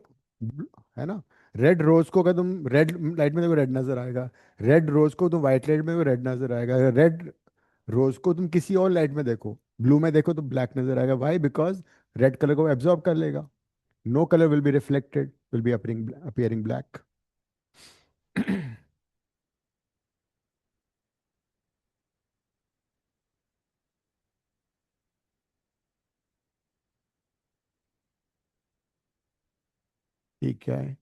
है ना, रेड रोज को अगर तुम रेड लाइट में देखो रेड नजर आएगा, रेड रोज को तुम व्हाइट लाइट में देखो रेड नजर आएगा, अगर रेड रोज को तुम किसी और लाइट में देखो, ब्लू में देखो तो ब्लैक नजर आएगा। वाई? बिकॉज रेड कलर को एब्जॉर्ब कर लेगा, no colour will be reflected, will be appearing black. ठीक है।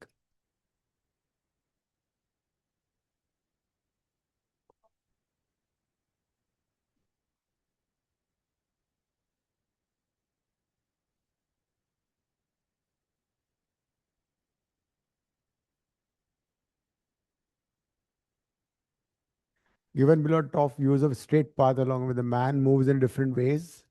Given below top views of straight path along with the man moves in different ways.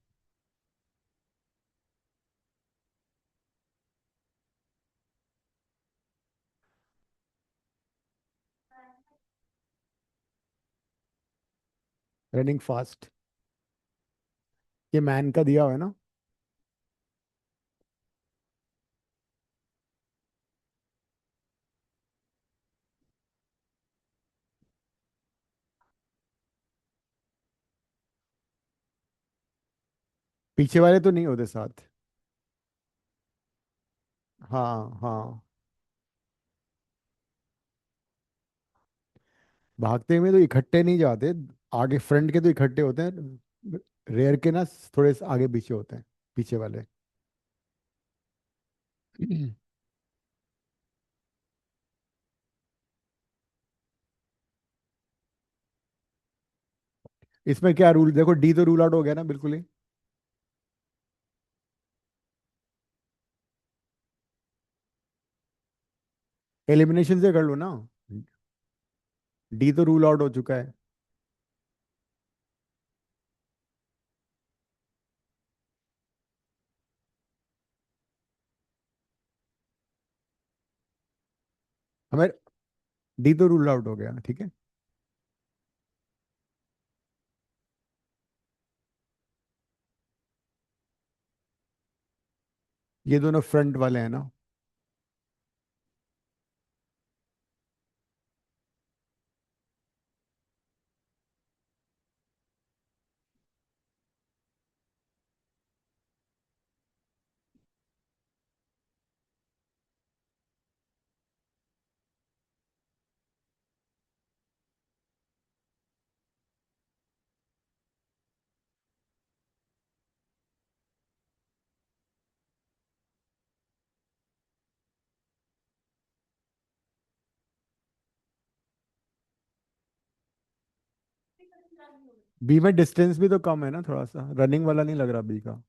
Running fast। ये man का दिया हुआ है ना। पीछे वाले तो नहीं होते साथ। हाँ हाँ। भागते हुए तो इकट्ठे नहीं जाते, आगे फ्रंट के तो इकट्ठे होते हैं, रेयर के ना थोड़े से आगे पीछे होते हैं, पीछे वाले। इसमें क्या रूल देखो, डी तो रूल आउट हो गया ना बिल्कुल ही। एलिमिनेशन से कर लो ना। डी तो रूल आउट हो चुका है। हमें डी तो रूल आउट हो गया, ठीक है। ये दोनों फ्रंट वाले हैं ना। बी में डिस्टेंस भी तो कम है ना, थोड़ा सा रनिंग वाला नहीं लग रहा बी का।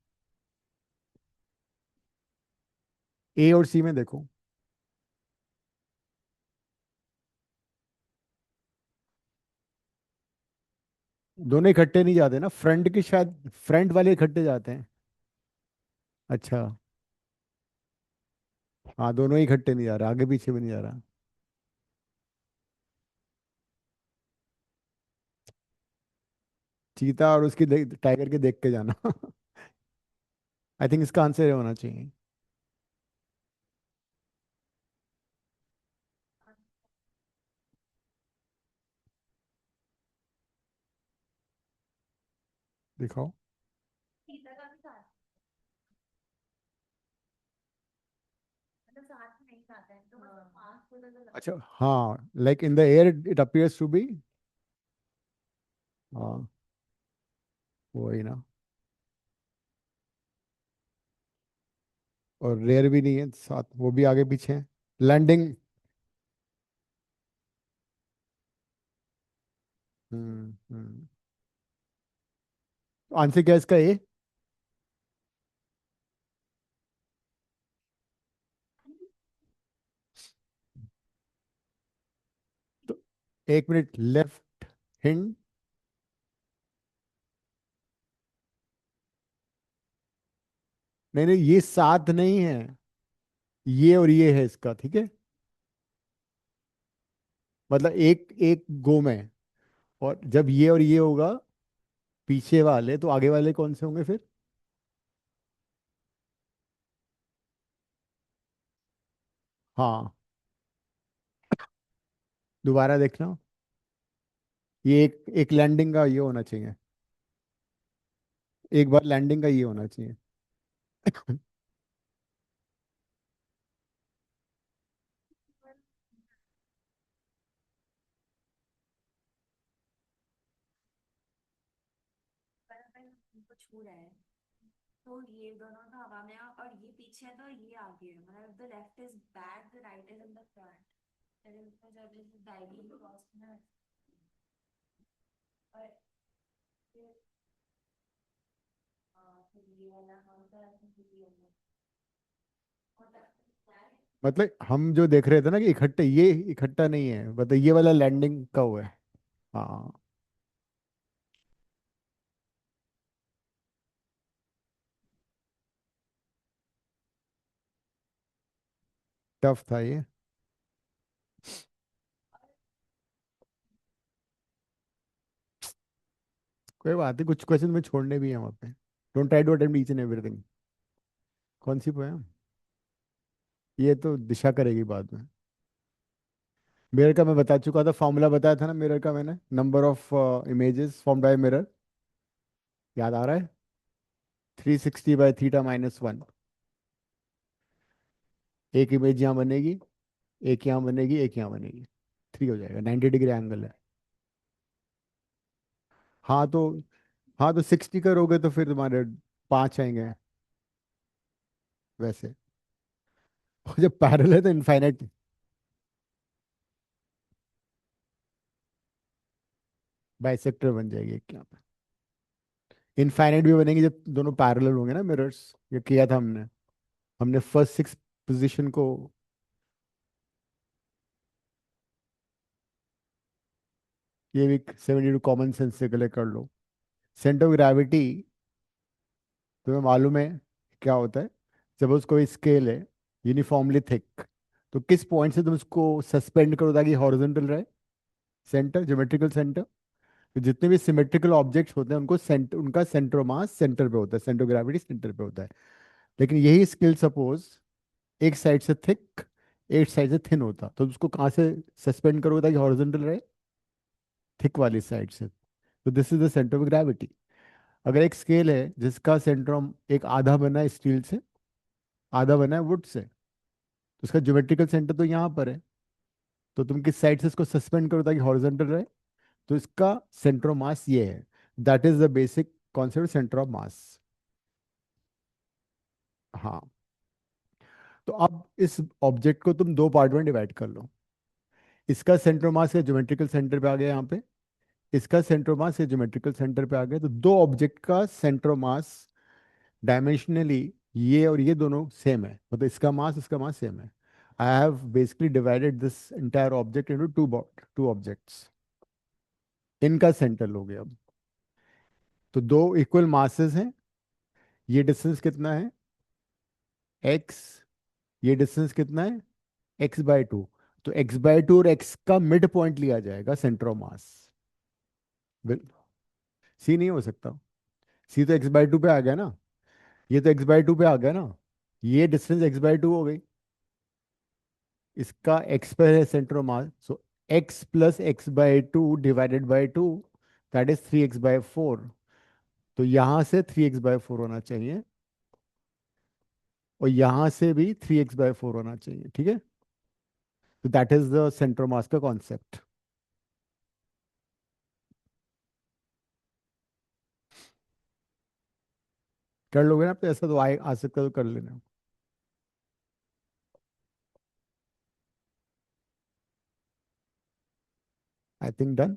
ए और सी में देखो। दोनों इकट्ठे नहीं जाते ना, फ्रंट के शायद फ्रंट वाले इकट्ठे जाते हैं। अच्छा। हाँ दोनों ही इकट्ठे नहीं जा रहा, आगे पीछे भी नहीं जा रहा। चीता और उसकी टाइगर के देख के जाना। आई थिंक इसका आंसर ये होना चाहिए। दिखाओ। अच्छा हाँ, like in the air it appears to be. हाँ वही ना। और रेयर भी नहीं है साथ, वो भी आगे पीछे है। लैंडिंग। आंसर क्या है इसका? ए। तो 1 मिनट, लेफ्ट हिंड। नहीं नहीं, ये साथ नहीं है, ये और ये है इसका, ठीक है। मतलब एक एक गो में, और जब ये और ये होगा पीछे वाले, तो आगे वाले कौन से होंगे फिर? हाँ, दोबारा देखना। ये एक एक लैंडिंग का ये होना चाहिए, एक बार लैंडिंग का ये होना चाहिए। बराबर उनको छू रहा है, तो ये दोनों तो हवा में है और ये पीछे है तो ये आगे है, मतलब the left is back the right is in the front, फिर इसमें जब इस डायगोनल क्रॉस में और फिर फिर ये वाला होता है, फिर ये वाला होता है। मतलब हम जो देख रहे थे ना कि इकट्ठे, ये इकट्ठा नहीं है, मतलब ये वाला लैंडिंग का हुआ है। हाँ, टफ था ये। कोई बात नहीं, कुछ क्वेश्चन में छोड़ने भी हैं वहाँ पे। Don't try to attempt each and everything. कौन सी पोएम? ये तो दिशा करेगी बाद में। मिरर का मैं बता चुका था, फॉर्मूला बताया था ना मिरर का मैंने, number of images formed by mirror. याद आ रहा है? 360/θ-1। एक इमेज यहाँ बनेगी, एक यहाँ बनेगी, एक यहाँ बनेगी, 3 हो जाएगा, 90 डिग्री एंगल है। हाँ तो, हाँ तो 60 करोगे तो फिर तुम्हारे 5 आएंगे वैसे। और जब पैरेलल है तो इनफाइनाइट। बाइसेक्टर बन जाएगी एक यहाँ पे। इनफाइनाइट भी बनेगी जब दोनों पैरेलल होंगे ना मिरर्स। ये किया था हमने। हमने फर्स्ट 6 पोजीशन को। ये भी 72 कॉमन सेंस से कलेक्ट कर लो। सेंटर ऑफ ग्रेविटी तुम्हें मालूम है क्या होता है? जब उसको स्केल है यूनिफॉर्मली थिक, तो किस पॉइंट से तुम उसको सस्पेंड करो ताकि हॉरिजॉन्टल रहे? Centre, geometrical centre. तो जितने भी सिमेट्रिकल ऑब्जेक्ट्स होते हैं उनको सेंटर, उनका सेंटर ऑफ मास सेंटर पे होता है, सेंटर ऑफ ग्रेविटी सेंटर पे होता है। लेकिन यही स्केल सपोज एक साइड से थिक, एक साइड से थिन होता, तो उसको कहाँ से सस्पेंड करोगे ताकि हॉरिजॉन्टल रहे? थिक वाली साइड से। तो this is the centre of gravity. अगर एक स्केल है जिसका सेंट्रोम एक आधा बना है स्टील से, आधा बना है वुड से, तो उसका ज्योमेट्रिकल सेंटर तो यहाँ पर है। तो तुम किस साइड से इसको सस्पेंड करो ताकि हॉरिजॉन्टल रहे? तो इसका सेंटर ऑफ मास ये है। That is the basic concept, centre of mass. हाँ। तो अब इस ऑब्जेक्ट को तुम दो पार्ट में डिवाइड कर लो। इसका सेंटर ऑफ मास या ज्योमेट्रिकल सेंटर पे आ गया यहाँ पे, इसका सेंटर ऑफ मास या ज्योमेट्रिकल सेंटर पे आ गया, तो दो ऑब्जेक्ट का सेंटर ऑफ मास डायमेंशनली ये और ये दोनों सेम है, मतलब इसका मास सेम है। I have basically divided this entire object into two objects. इनका सेंटर लोगे अब, तो दो इक्वल मासेस हैं। ये डिस्टेंस कितना है? एक्स। ये डिस्टेंस कितना है? x/2। तो x/2 और x का मिड पॉइंट लिया जाएगा सेंटर ऑफ मास। सी नहीं हो सकता। सी तो x/2 पे आ गया ना, ये तो x/2 पे आ गया ना, ये डिस्टेंस x/2 हो गई। इसका x पर है centre of mass, so x plus x/2 divided by 2, that is 3x/4। तो यहां से 3x/4 होना चाहिए, और यहां से भी 3x/4 होना चाहिए, ठीक है। तो that is the centre of mass का कॉन्सेप्ट। कर लोगे ना? तो ऐसा तो आ सकता है, तो कर लेना। I think done.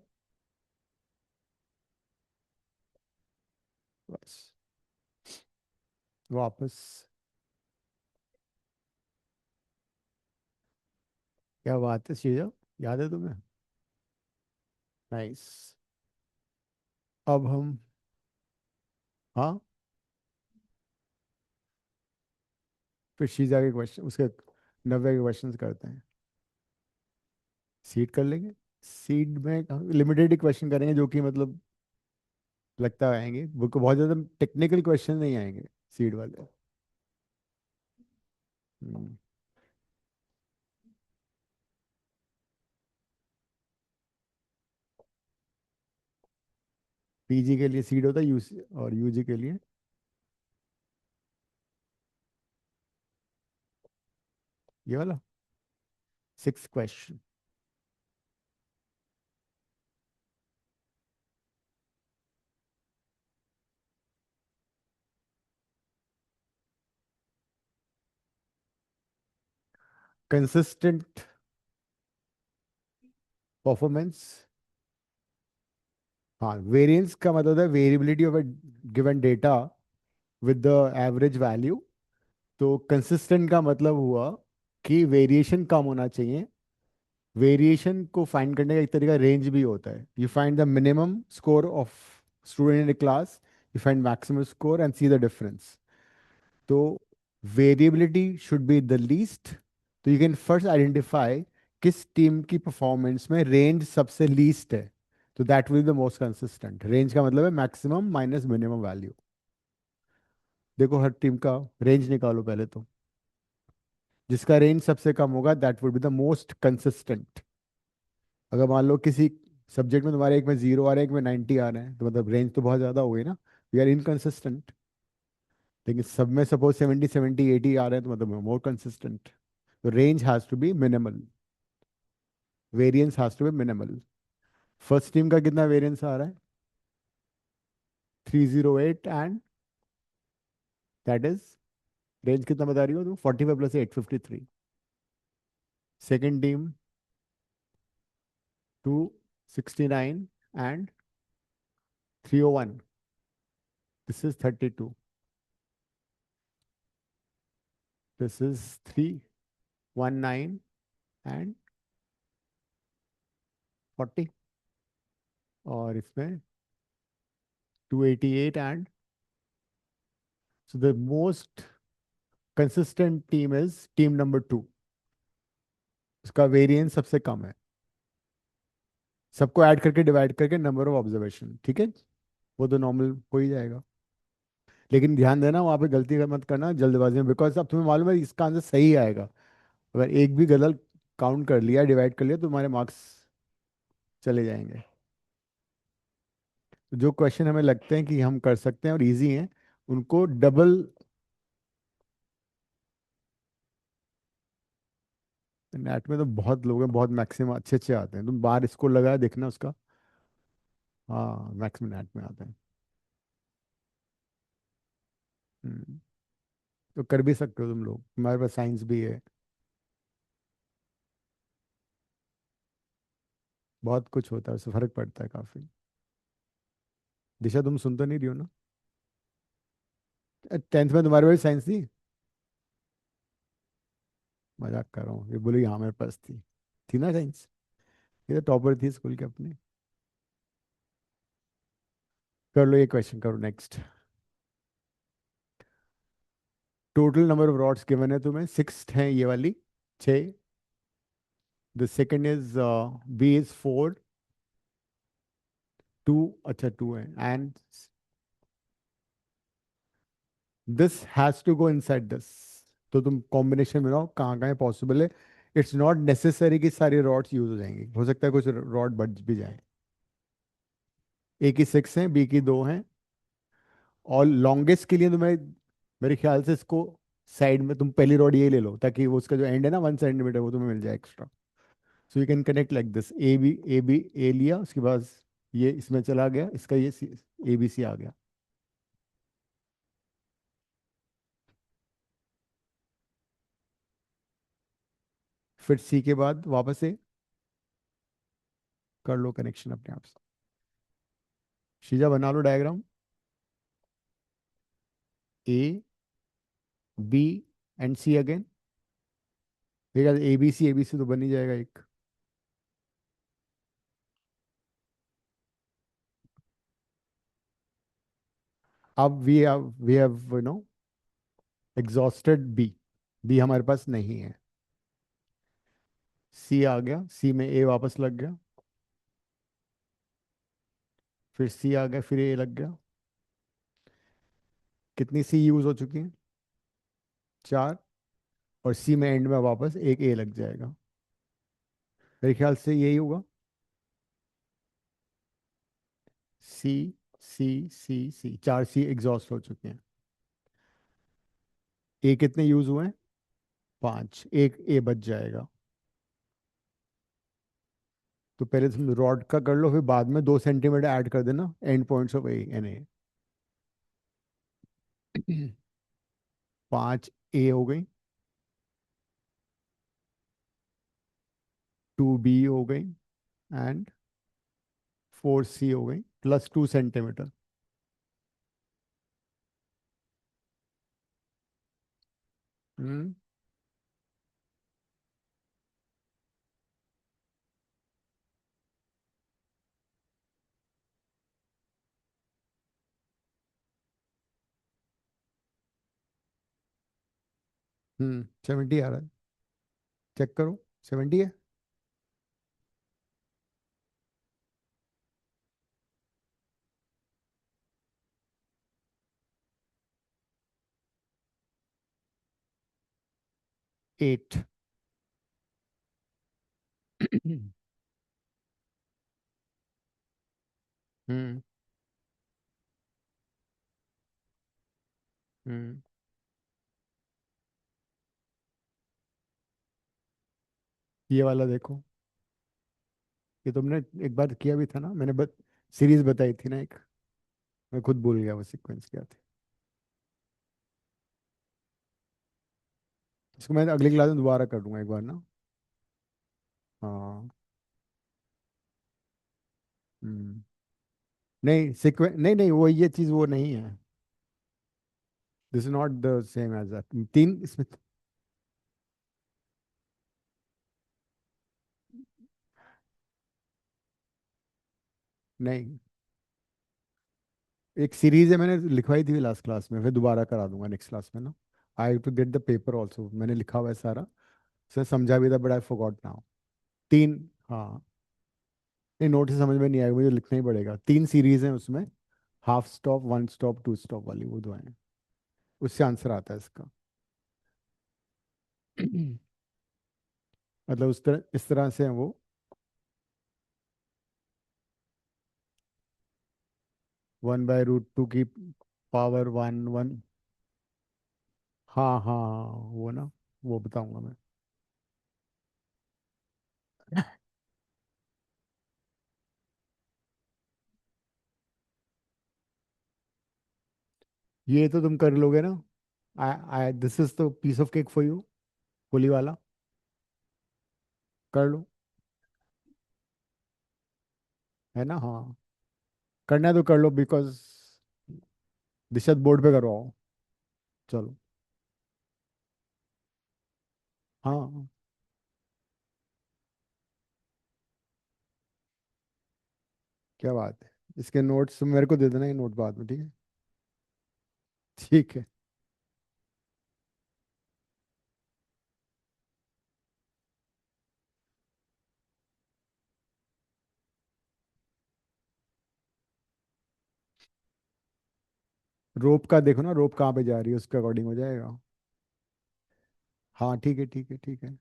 बस वापस। क्या बात है चीज़, याद है तुम्हें? नाइस। अब हम, हाँ, फिर शीजा के क्वेश्चन, उसके नव्या के क्वेश्चंस करते हैं। सीड कर लेंगे। सीड में लिमिटेड ही क्वेश्चन करेंगे जो कि मतलब लगता है आएंगे, वो को बहुत ज़्यादा टेक्निकल क्वेश्चन नहीं आएंगे सीड वाले। पीजी के लिए सीड होता है, यूसी और यूजी के लिए ये वाला। Six question. Consistent performance. हाँ, वेरिएंस का मतलब है variability of a given data with the average value. तो कंसिस्टेंट का मतलब हुआ कि वेरिएशन कम होना चाहिए। वेरिएशन को फाइंड करने का एक तरीका रेंज भी होता है। You find the minimum score of student in class, you find maximum score and see the difference. तो variability should be the least. तो यू कैन फर्स्ट आइडेंटिफाई किस टीम की परफॉर्मेंस में रेंज सबसे लीस्ट है, तो that will be the most consistent. Range का मतलब है मैक्सिमम माइनस मिनिमम वैल्यू। देखो हर टीम का रेंज निकालो पहले तो। जिसका रेंज सबसे कम होगा that would be the most consistent. अगर मान लो किसी सब्जेक्ट में तुम्हारे एक में 0 आ रहा है, एक में 90 आ रहे हैं, तो मतलब रेंज तो बहुत ज़्यादा हो गई ना, वी आर इनकंसिस्टेंट। लेकिन सब में सपोज 70 70 80 आ रहे हैं, तो मतलब मोर कंसिस्टेंट। तो range has to be minimal, variance has to be minimal. First team का कितना वेरिएंस आ रहा है? 308, एंड दैट इज रेंज कितना बता रही हो तुम? 45 plus 853। Second team 269 and 301, this is 32, this is 319 and 40, और इसमें 288 and, so the most consistent team is team number 2। उसका वेरिएंस सबसे कम है। सबको ऐड करके डिवाइड करके नंबर ऑफ ऑब्जर्वेशन, ठीक है, वो तो नॉर्मल हो ही जाएगा। लेकिन ध्यान देना वहाँ पे गलती मत करना जल्दबाजी में, बिकॉज अब तुम्हें मालूम है इसका आंसर सही आएगा। अगर एक भी गलत काउंट कर लिया, डिवाइड कर लिया, तो तुम्हारे मार्क्स चले जाएंगे। तो जो क्वेश्चन हमें लगते हैं कि हम कर सकते हैं और इजी हैं, उनको डबल। नेट में तो बहुत लोग हैं, बहुत मैक्सिमम अच्छे अच्छे आते हैं, तुम बाहर इसको लगा देखना उसका। हाँ, मैक्सिमम नेट में आते हैं। हम्म, तो कर भी सकते हो तुम लोग, तुम्हारे पास साइंस भी है, बहुत कुछ होता है, उससे फर्क पड़ता है काफी। दिशा तुम सुन तो नहीं रही हो ना? 10th में तुम्हारे पास साइंस थी? मजाक कर रहा हूँ, ये बोली हाँ मेरे पास थी ना साइंस। ये तो टॉपर थी स्कूल के अपने। कर लो, ये क्वेश्चन करो next. Total number of rods given है तुम्हें, 6 है ये वाली, 6। The second is B is 4, 2, अच्छा 2 है, and this has to go inside this. तो तुम कॉम्बिनेशन बनाओ कहाँ कहाँ पॉसिबल है। इट्स नॉट नेसेसरी कि सारी रॉड्स यूज हो जाएंगी, हो सकता है कुछ रॉड बच भी जाए। ए की 6 है, बी की 2 है, और लॉन्गेस्ट के लिए तुम्हें मेरे ख्याल से इसको साइड में तुम पहली रॉड ये ले लो, ताकि वो उसका जो एंड है ना 1 सेंटीमीटर, वो तुम्हें मिल जाए extra. So you can connect like this, A लिया, उसके बाद ये इसमें चला गया, इसका ये ए बी सी आ गया। फिर सी के बाद वापस ए, कर लो कनेक्शन अपने आप से। शीजा बना लो diagram. A, B and C again. ठीक है, ए बी सी तो बन ही जाएगा एक। अब we have exhausted B. B हमारे पास नहीं है। सी आ गया, सी में ए वापस लग गया, फिर सी आ गया, फिर ए लग गया। कितनी सी यूज हो चुकी हैं? 4। और सी में एंड में वापस एक ए लग जाएगा। मेरे ख्याल से यही होगा। सी सी सी सी, 4 सी एग्जॉस्ट हो चुके हैं। ए कितने यूज हुए हैं? 5, एक ए बच जाएगा। तो पहले तुम रॉड का कर लो, फिर बाद में 2 सेंटीमीटर ऐड कर देना and points of A N A. 5 A हो गई, 2 बी हो गई, एंड 4 सी हो गई, प्लस 2 सेंटीमीटर। 70 आ रहा है। चेक करो, 70 है। 8। हम्म हम्म ये वाला देखो। ये तुमने एक बार किया भी था ना, मैंने सीरीज बताई थी ना एक। मैं खुद भूल गया वो सीक्वेंस क्या थे। इसको मैं अगली क्लास में दोबारा कर दूंगा एक बार ना। हाँ। हम्म नहीं सीक्वेंस, नहीं नहीं, वो ये चीज वो नहीं है। This is not the same as that. 3 इसमें। नहीं, एक सीरीज है, मैंने लिखवाई थी लास्ट क्लास में, फिर दोबारा करा दूंगा नेक्स्ट क्लास में ना। I to get the paper also, मैंने लिखा हुआ है सारा। सर समझा भी था, बट आई फॉरगॉट नाउ। 3। हाँ। नहीं, नोट से समझ में नहीं आएगा, मुझे लिखना ही पड़ेगा। 3 सीरीज हैं उसमें। हाफ स्टॉप, 1 स्टॉप, 2 स्टॉप वाली, वो दो हैं। उससे आंसर आता है इसका। मतलब उस तरह, इस तरह से है वो। 1/√2 की पावर 1 1। हाँ हाँ हाँ, वो ना, वो बताऊंगा मैं। ये तो तुम कर लोगे ना। I I this is the piece of cake for you. Pulley वाला। कर लो। है ना? हाँ। करना है तो कर लो, बिकॉज दिशा बोर्ड पे करवाओ। चलो। हाँ। क्या बात है। इसके नोट्स मेरे को दे देना, ये नोट बाद में, ठीक है? ठीक है। रोप का देखो ना, रोप कहाँ पे जा रही है, उसके अकॉर्डिंग हो जाएगा। हाँ ठीक है, ठीक है, ठीक है।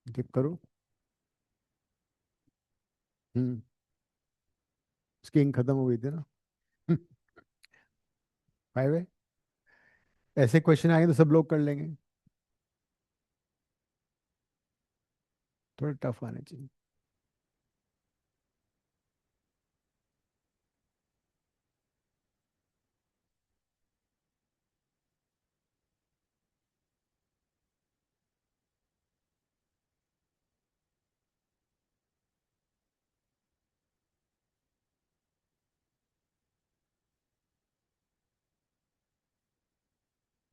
टिप करो। हम्म उसकी इंक खत्म हो गई थी ना। फाइव है। ऐसे क्वेश्चन आएंगे तो सब लोग कर लेंगे। थोड़ा टफ आने चाहिए।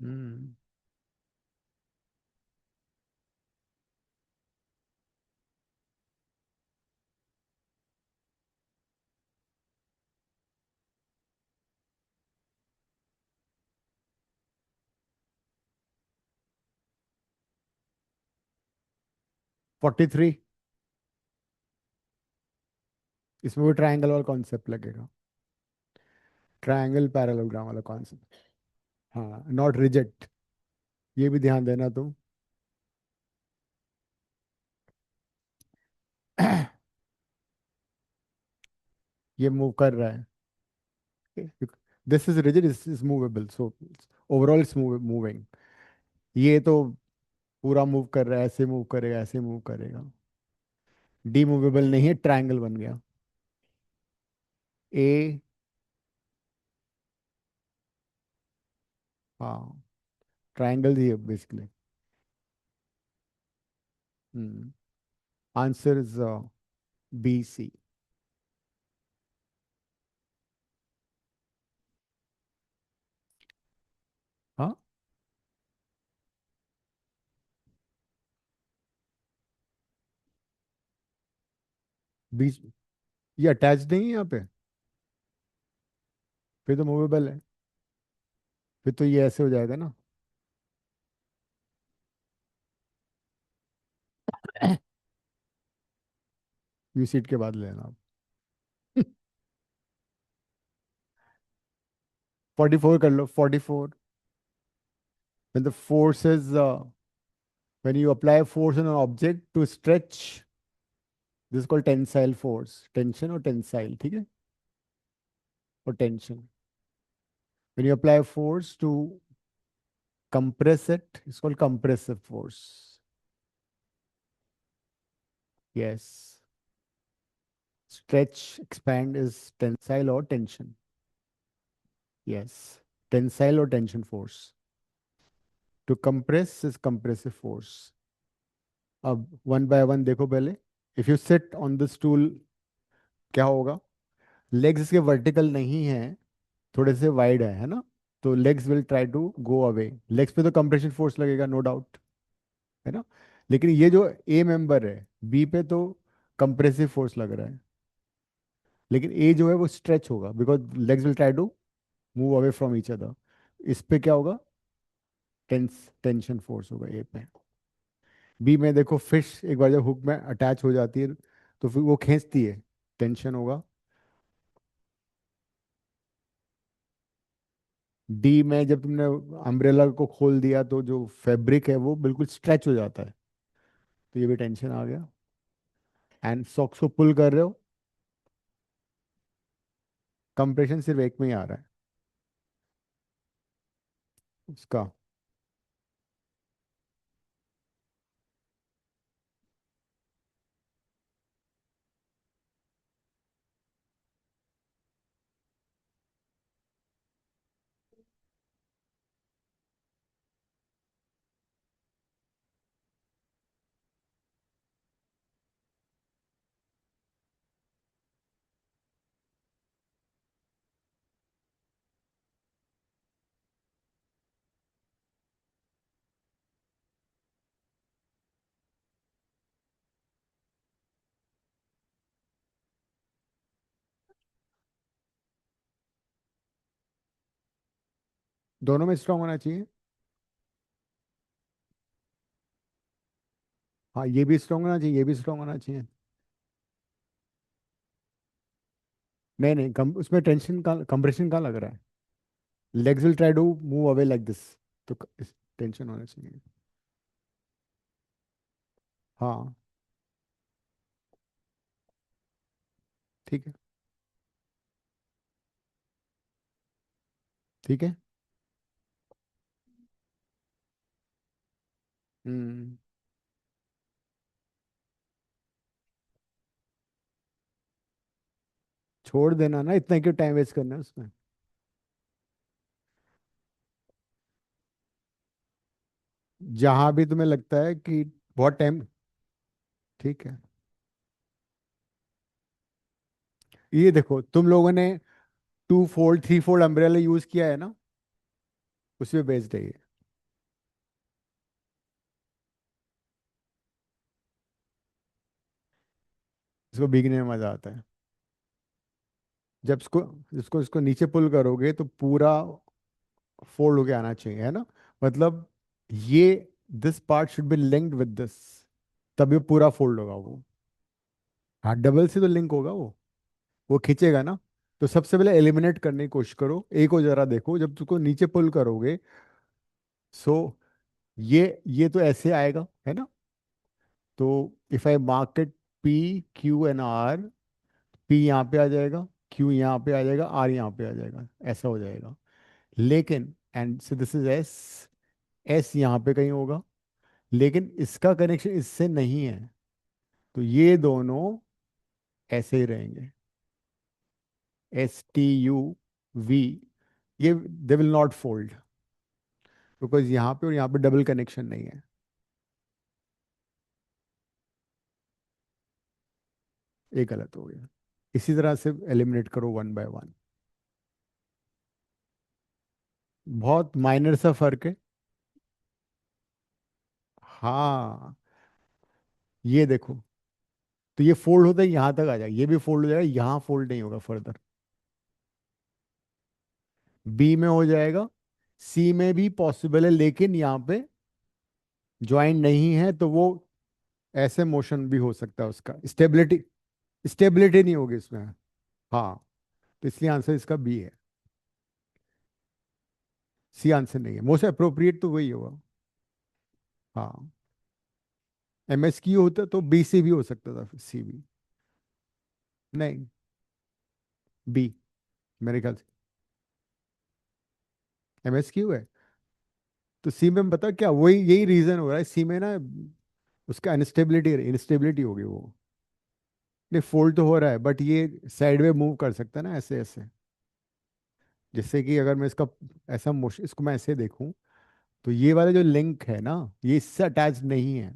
हम्म। 43। इसमें भी ट्रायंगल वाला कॉन्सेप्ट लगेगा। ट्रायंगल पैरेललोग्राम वाला कॉन्सेप्ट। हाँ, नॉट रिजेक्ट। ये भी ध्यान देना तुम। ये मूव कर रहा है। This is rigid, this is movable, so overall it's moving. ये तो पूरा मूव कर रहा है, ऐसे मूव करेगा, ऐसे मूव करेगा। डीमूवेबल नहीं है, ट्रायंगल बन गया। ए। हाँ, ट्रायंगल ही है basically. Answer is B C. हाँ। बीच। ये अटैच नहीं है यहाँ पे। फिर तो मूवेबल है। फिर तो ये ऐसे हो जाएगा ना। यू सीट के बाद लेना आप। 44 कर लो, 44। when the force is when you apply force on an object to stretch, this is called tensile force, tension और टेंसाइल, ठीक है। और tension, when you apply force to compress it, it's called compressive force. Yes. Stretch, expand is tensile or tension. Yes. Tensile or tension force. To compress is compressive force. अब one by one देखो पहले। If you sit on the stool, क्या होगा? Legs इसके vertical नहीं है, थोड़े से वाइड है ना? तो legs will try to go away. Legs पे तो कंप्रेशन फोर्स लगेगा, नो डाउट, है ना? लेकिन ये जो ए मेंबर है, बी पे तो कंप्रेसिव फोर्स लग रहा है। लेकिन ए जो है वो स्ट्रेच होगा, because legs will try to move away from each other. इस पे क्या होगा? टेंशन फोर्स होगा ए पे। बी में देखो, फिश एक बार जब हुक में अटैच हो जाती है तो फिर वो खींचती है, टेंशन होगा। डी में जब तुमने अम्ब्रेला को खोल दिया तो जो फैब्रिक है वो बिल्कुल स्ट्रेच हो जाता है, तो ये भी टेंशन आ गया। एंड सॉक्स को पुल कर रहे हो, कंप्रेशन सिर्फ एक में ही आ रहा है उसका। दोनों में स्ट्रांग होना चाहिए। हाँ, ये भी स्ट्रांग होना चाहिए, ये भी स्ट्रांग होना चाहिए। नहीं नहीं, उसमें टेंशन का कंप्रेशन कहाँ लग रहा है? Legs will try to move away like this, तो टेंशन होना चाहिए। हाँ, ठीक है। ठीक है। हम्म। छोड़ देना ना, इतना क्यों टाइम वेस्ट करना है उसमें। जहां भी तुम्हें लगता है कि बहुत टाइम। ठीक है। ये देखो, तुम लोगों ने 2 फोल्ड 3 फोल्ड अम्ब्रेला यूज किया है ना, उसमें बेस्ड है ये। इसको भीगने में मजा आता है। जब इसको इसको इसको नीचे पुल करोगे तो पूरा फोल्ड होके आना चाहिए, है ना। मतलब ये, this part should be linked with this, तभी पूरा फोल्ड होगा वो। हाँ, डबल से तो लिंक होगा वो खींचेगा ना। तो सबसे पहले एलिमिनेट करने की कोशिश करो, एक को जरा देखो, जब तुमको नीचे पुल करोगे। सो ये तो ऐसे आएगा, है ना। तो if I mark it P Q and R, P यहाँ पे आ जाएगा, क्यू यहाँ पे आ जाएगा, आर यहाँ पे आ जाएगा, ऐसा हो जाएगा। लेकिन and so this is S, S यहाँ पे कहीं होगा, लेकिन इसका कनेक्शन इससे नहीं है। तो ये दोनों ऐसे ही रहेंगे, एस टी यू वी। ये they will not fold, because यहाँ पे और यहाँ पे डबल कनेक्शन नहीं है। ये गलत हो गया। इसी तरह से एलिमिनेट करो वन बाय वन। बहुत माइनर सा फर्क है। हाँ, ये देखो, तो ये फोल्ड होता है यहाँ तक आ जाएगा, ये भी फोल्ड हो जाएगा, यहाँ फोल्ड नहीं होगा फर्दर। बी में हो जाएगा, सी में भी पॉसिबल है, लेकिन यहाँ पे ज्वाइन नहीं है, तो वो ऐसे मोशन भी हो सकता है, उसका स्टेबिलिटी, स्टेबिलिटी नहीं होगी इसमें। हाँ, तो इसलिए आंसर इसका बी है। सी आंसर नहीं है, मोस्ट अप्रोप्रिएट तो वही होगा। हाँ, एम एस क्यू होता तो बी से भी हो सकता था, फिर सी भी। नहीं, बी, मेरे ख्याल से एम एस क्यू है। तो सी में बता क्या, वही यही रीजन हो रहा है सी में ना, उसका अनस्टेबिलिटी, इंस्टेबिलिटी होगी वो। नहीं, फोल्ड तो हो रहा है, बट ये साइड में मूव कर सकता है ना, ऐसे ऐसे। जिससे कि अगर मैं इसका ऐसा मोशन, इसको मैं ऐसे देखूं, तो ये वाला जो लिंक है ना, ये इससे अटैच नहीं है।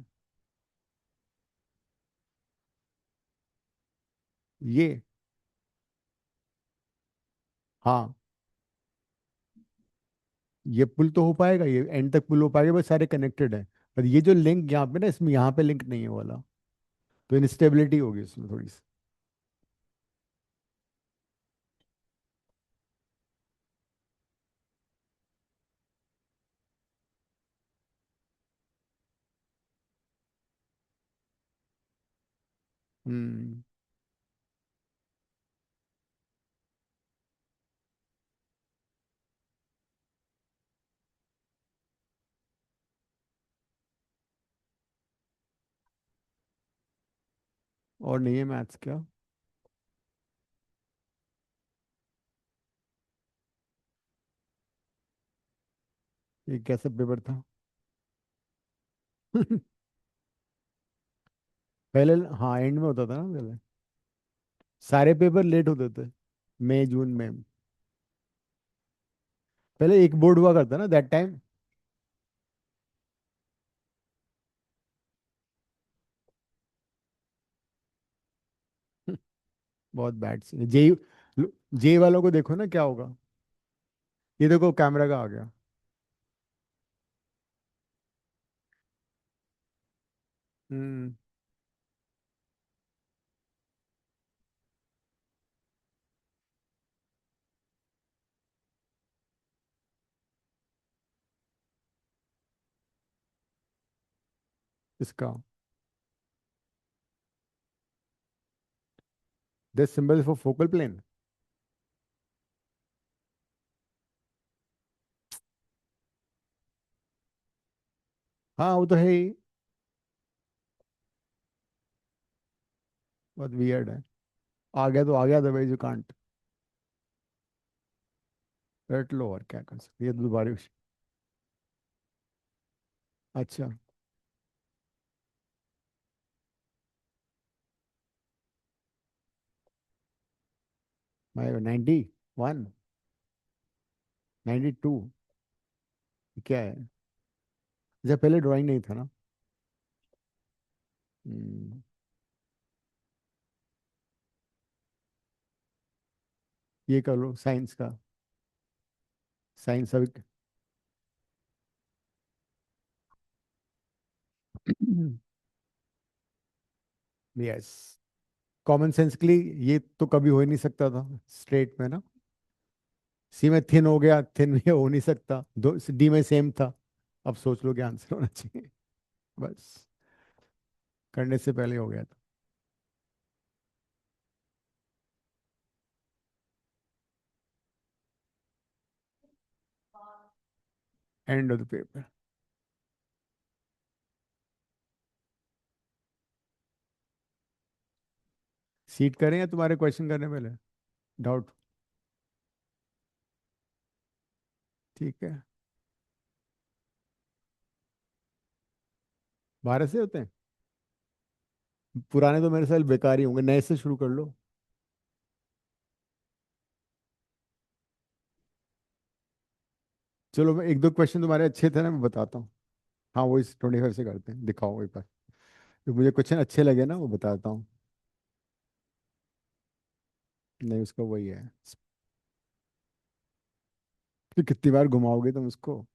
ये, हाँ, ये पुल तो हो पाएगा, ये एंड तक पुल हो पाएगा, बस सारे कनेक्टेड है। पर ये जो लिंक यहाँ पे ना, इसमें यहाँ पे लिंक नहीं है वाला, तो इंस्टेबिलिटी होगी इसमें थोड़ी सी। हम्म। और नहीं है मैथ्स क्या? ये कैसा पेपर था? पहले, हाँ, एंड में होता था ना पहले। सारे पेपर लेट होते थे, मई जून में। पहले एक बोर्ड हुआ करता ना दैट टाइम। बहुत बैड सीन जे, जे वालों को देखो ना क्या होगा। ये देखो, कैमरा का आ गया। हम्म। इसका, this symbol for focal plane. हाँ, वो तो है ही। बहुत वियर्ड है। आ गया तो आ गया, अदरवाइज यू कांट। रट लो, और क्या कर सकते, ये तो दोबारा। अच्छा। मैं 91, 92, क्या है? जब पहले ड्राइंग नहीं था ना। हम्म, ये कर लो साइंस का। साइंस अभी। यस। कॉमन सेंस के लिए ये तो कभी हो ही नहीं सकता था स्ट्रेट में ना। सी में थिन हो गया, थिन में हो नहीं सकता, दो डी में सेम था। अब सोच लो क्या आंसर होना चाहिए। बस, करने से पहले हो गया था। End of the paper. Seat करें या तुम्हारे क्वेश्चन करने पहले? डाउट। ठीक है। 12 से होते हैं? पुराने तो मेरे साल बेकार ही होंगे, नए से शुरू कर लो। चलो, मैं एक दो क्वेश्चन तुम्हारे अच्छे थे ना, मैं बताता हूँ। हाँ, वो इस 25 से करते हैं, दिखाओ एक बार। जो मुझे क्वेश्चन अच्छे लगे ना वो बताता हूँ। नहीं, उसका वही है। फिर कितनी बार घुमाओगे तुम उसको?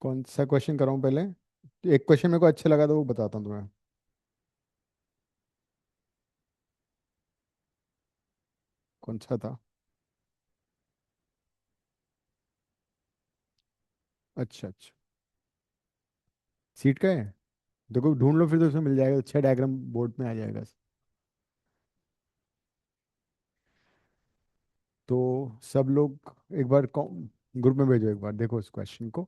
कौन सा क्वेश्चन कराऊं पहले? एक क्वेश्चन मेरे को अच्छा लगा तो वो बताता हूँ तुम्हें। कौन सा था? अच्छा अच्छा। सीट का है? देखो ढूंढ लो, फिर तो उसमें मिल जाएगा, अच्छा डायग्राम बोर्ड में आ जाएगा। तो सब लोग एक बार ग्रुप में भेजो, एक बार देखो इस क्वेश्चन को।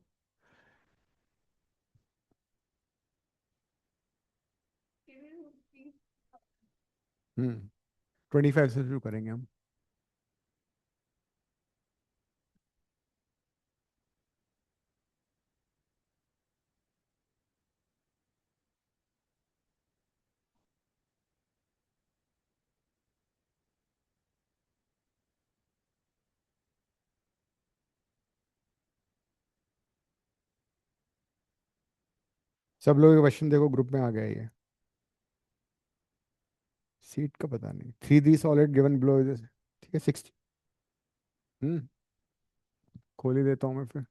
25 से शुरू करेंगे हम। सब लोग ये क्वेश्चन देखो, ग्रुप में आ गया ये। सीट का पता नहीं, 3D सॉलिड गिवन बिलो। ठीक है, 60। हम्म खोल ही देता हूँ मैं फिर।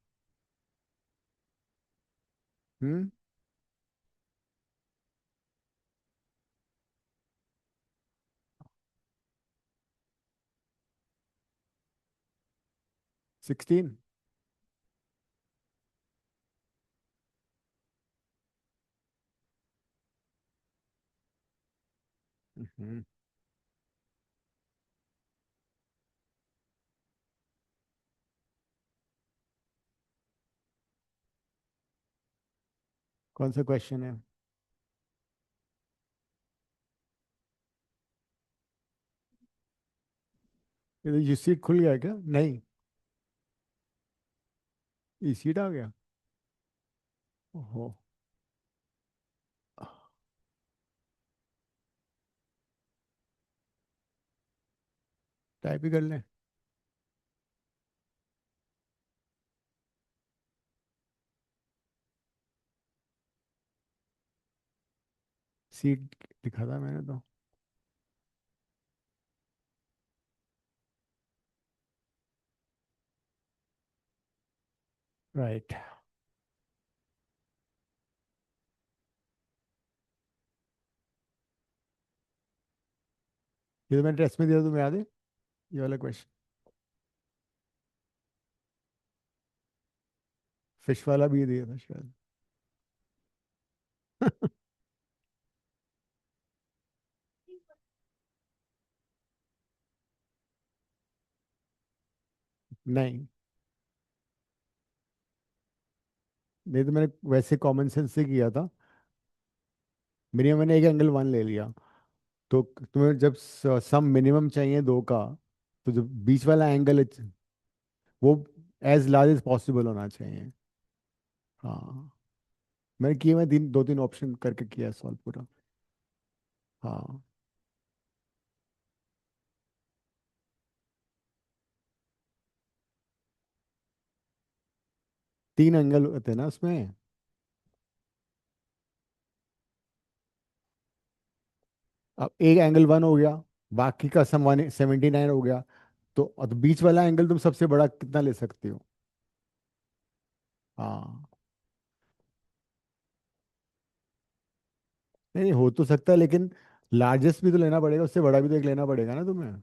हम्म 16। हम्म कौन सा क्वेश्चन है? ये सीट खुल गया है क्या? नहीं, ये सीट आ गया। ओहो। टाइप ही कर लें। सीट लिखा था मैंने तो। राइट। ये तो मैंने टेस्ट में दिया, तुम्हें याद है? ये वाला क्वेश्चन। फिश वाला भी दिया था शायद। नहीं। नहीं तो मैंने वैसे कॉमन सेंस से किया था। मिनिमम मैंने एक एंगल वन ले लिया। तो तुम्हें जब सम मिनिमम चाहिए दो का, तो जो बीच वाला एंगल है वो एज लार्ज एज पॉसिबल होना चाहिए। हाँ, मैंने किए, मैं तीन दो तीन ऑप्शन करके किया सॉल्व पूरा। हाँ, तीन एंगल होते हैं ना उसमें। अब एक एंगल वन हो गया, बाकी का सम 179 हो गया। तो अब बीच वाला एंगल तुम सबसे बड़ा कितना ले सकते हो? हाँ। नहीं नहीं, हो तो सकता है, लेकिन लार्जेस्ट भी तो लेना पड़ेगा, उससे बड़ा भी तो एक लेना पड़ेगा ना तुम्हें।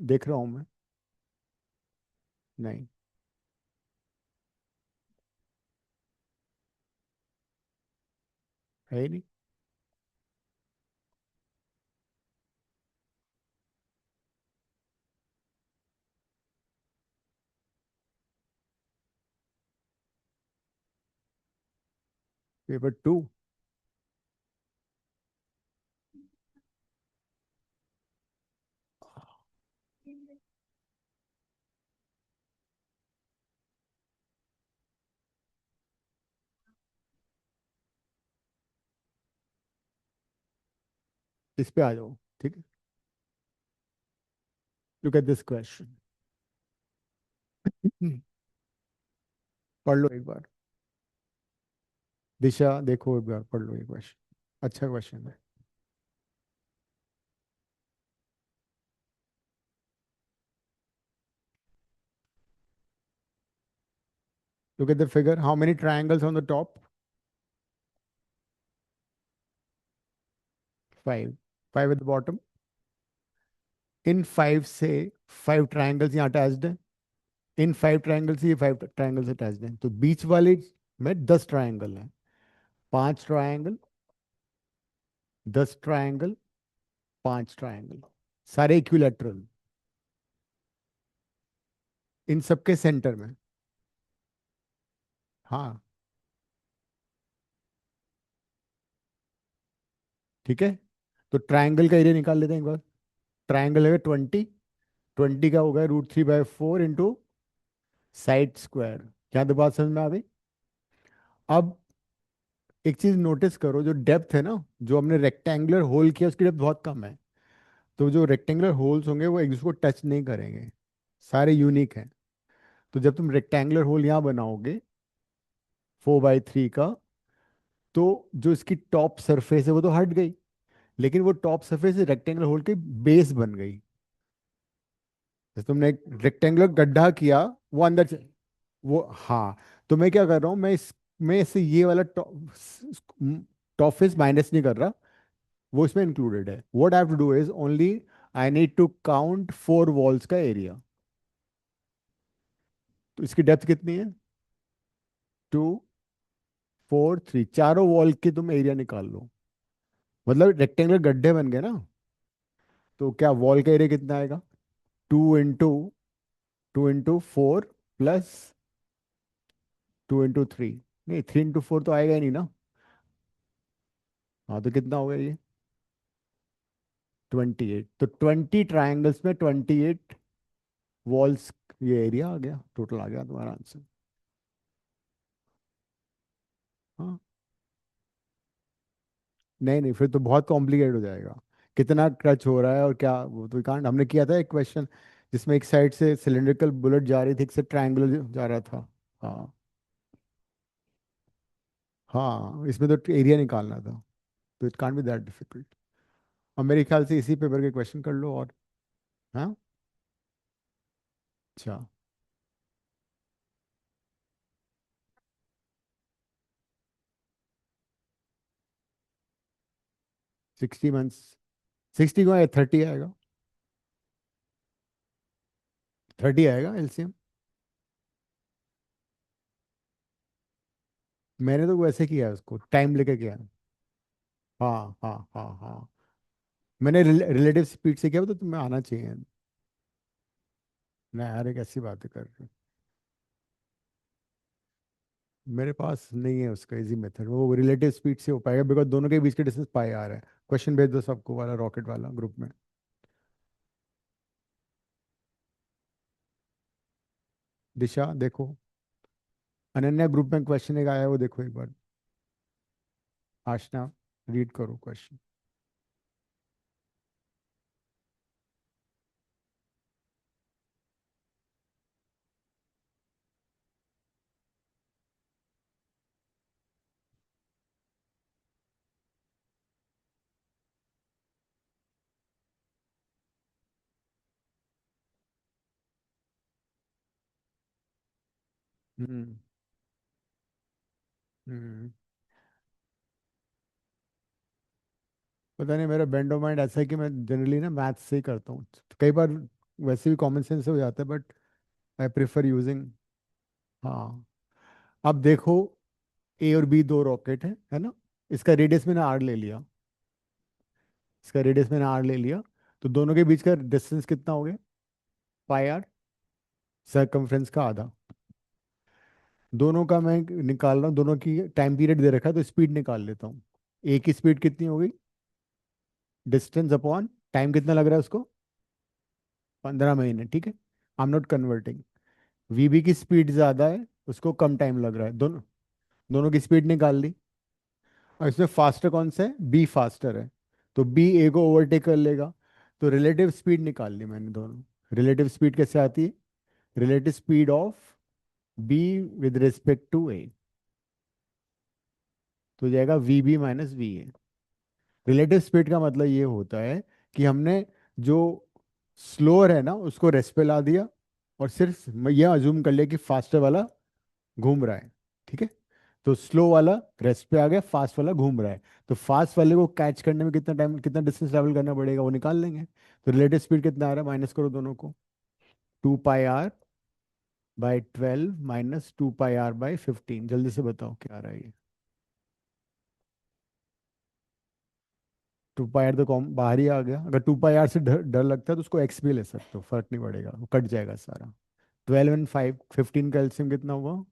देख रहा हूँ मैं। नहीं, है ही नहीं। Paper two. इस पे आ जाओ। ठीक है, लुक एट दिस क्वेश्चन। पढ़ लो एक बार। दिशा देखो एक बार, पढ़ लो ये क्वेश्चन, अच्छा क्वेश्चन है। Look at the figure, how many triangles on the top? Five. Five at the bottom. In five से फाइव ट्रायंगल्स यहाँ अटैच्ड है। इन फाइव ट्रायंगल्स ये फाइव ट्रायंगल्स अटैच्ड हैं, तो बीच वाले में 10 ट्रायंगल हैं। 5 ट्रायंगल, 10 ट्रायंगल, 5 ट्रायंगल, सारे इक्विलेटरल, इन सबके सेंटर में। हाँ, ठीक है। तो ट्रायंगल का एरिया निकाल लेते हैं एक बार। ट्रायंगल है 20। 20 का होगा √3/4 इंटू साइड स्क्वायर। क्या तो बात समझ में आ गई? अब एक चीज नोटिस करो, जो डेप्थ है ना, जो हमने रेक्टेंगुलर होल किया उसकी डेप्थ बहुत कम है। तो जो रेक्टेंगुलर होल्स होंगे वो एक दूसरे को टच नहीं करेंगे, सारे यूनिक हैं। तो जब तुम रेक्टेंगुलर होल यहाँ बनाओगे 4/3 का, तो जो इसकी टॉप सरफेस है वो तो हट गई, लेकिन वो टॉप सरफेस रेक्टेंगुलर होल की बेस बन गई। जैसे तुमने एक रेक्टेंगुलर गड्ढा किया, वो अंदर वो, हाँ। तो मैं क्या कर रहा हूँ, मैं इससे ये वाला टॉप फेस माइनस नहीं कर रहा, वो इसमें इंक्लूडेड है। What I have to do is only I need to count 4 walls का एरिया। तो इसकी डेप्थ कितनी है? 2, 4, 3, चारों वॉल की तुम एरिया निकाल लो। मतलब रेक्टेंगुलर गड्ढे बन गए ना। तो क्या वॉल का एरिया कितना आएगा? 2 इंटू 4 प्लस 2 इंटू 3। नहीं, 3 इंटू 4 तो आएगा ही नहीं ना। हाँ, तो कितना होगा ये? 28। तो 20 ट्राइंगल्स में 28 वॉल्स, ये एरिया आ गया, टोटल आ गया तुम्हारा आंसर। हाँ। नहीं नहीं, फिर तो बहुत कॉम्प्लिकेट हो जाएगा। कितना टच हो रहा है और क्या, वो तो कांड। हमने किया था एक क्वेश्चन जिसमें एक साइड से सिलेंड्रिकल बुलेट जा रही थी, एक से ट्रायंगुलर जा रहा था। हाँ। हाँ, इसमें तो एरिया निकालना था। तो it can't be that difficult. और मेरे ख्याल से इसी पेपर के क्वेश्चन कर लो और। हाँ। अच्छा। 60 मंथ्स। 60 को 30 आएगा। 30 आएगा एलसीएम। मैंने तो वैसे किया है, उसको टाइम लेके किया है। हाँ हाँ हाँ हाँ। मैंने रिलेटिव स्पीड से किया, तो तुम्हें आना चाहिए। ना यार, एक ऐसी बातें कर रहे हो। मेरे पास नहीं है उसका इजी मेथड, वो रिलेटिव स्पीड से हो पाएगा बिकॉज दोनों के बीच के डिस्टेंस पाई आ रहा है। क्वेश्चन भेज दो सबको वाला, रॉकेट वाला ग्रुप में। दिशा देखो, अनन्या ग्रुप में क्वेश्चन एक आया है, वो देखो एक बार। आशना, रीड करो क्वेश्चन। हम्म। हम्म। पता नहीं, मेरा बेंड ऑफ माइंड ऐसा है कि मैं जनरली ना मैथ्स से ही करता हूँ, तो कई बार वैसे भी कॉमन सेंस से हो जाता है, बट आई प्रेफर यूजिंग। हाँ। अब देखो, ए और बी दो रॉकेट है ना। इसका रेडियस मैंने आर ले लिया, इसका रेडियस मैंने आर ले लिया। तो दोनों के बीच का डिस्टेंस कितना हो गया? पाई आर, सरकमफ्रेंस का आधा। दोनों का मैं निकाल रहा हूँ, दोनों की टाइम पीरियड दे रखा है, तो स्पीड निकाल लेता हूँ। ए की स्पीड कितनी हो गई? डिस्टेंस अपॉन टाइम कितना लग रहा है उसको? 15 महीने, ठीक है। I am not converting. VB की स्पीड ज्यादा है, उसको कम टाइम लग रहा है। दोनों दोनों की स्पीड निकाल ली। और इसमें फास्टर कौन सा है? बी फास्टर है, तो बी ए को ओवरटेक कर लेगा। तो रिलेटिव स्पीड निकाल ली मैंने दोनों। रिलेटिव स्पीड कैसे आती है? Relative speed of B with respect to A, तो जाएगा V B minus V A. Relative speed का मतलब ये होता है कि हमने जो स्लोअर है ना उसको रेस्ट पे ला दिया, और सिर्फ ये अज्यूम कर लिया कि फास्टर वाला घूम रहा है, ठीक है। तो स्लो वाला रेस्ट पे आ गया, फास्ट वाला घूम रहा है। तो फास्ट वाले को कैच करने में कितना टाइम, कितना डिस्टेंस ट्रैवल करना पड़ेगा, वो निकाल लेंगे। तो रिलेटिव स्पीड कितना आ रहा है, माइनस करो दोनों को। 2 pi R by 12 minus 2 pi R by 15, जल्दी से बताओ क्या आ रहा है ये। 2 पाई आर तो कॉम बाहर ही आ गया। अगर 2 पाई आर से डर डर लगता है तो उसको एक्स भी ले सकते हो, फर्क नहीं पड़ेगा, वो कट जाएगा सारा। 12 एंड 5, 15 का एलसीएम कितना हुआ?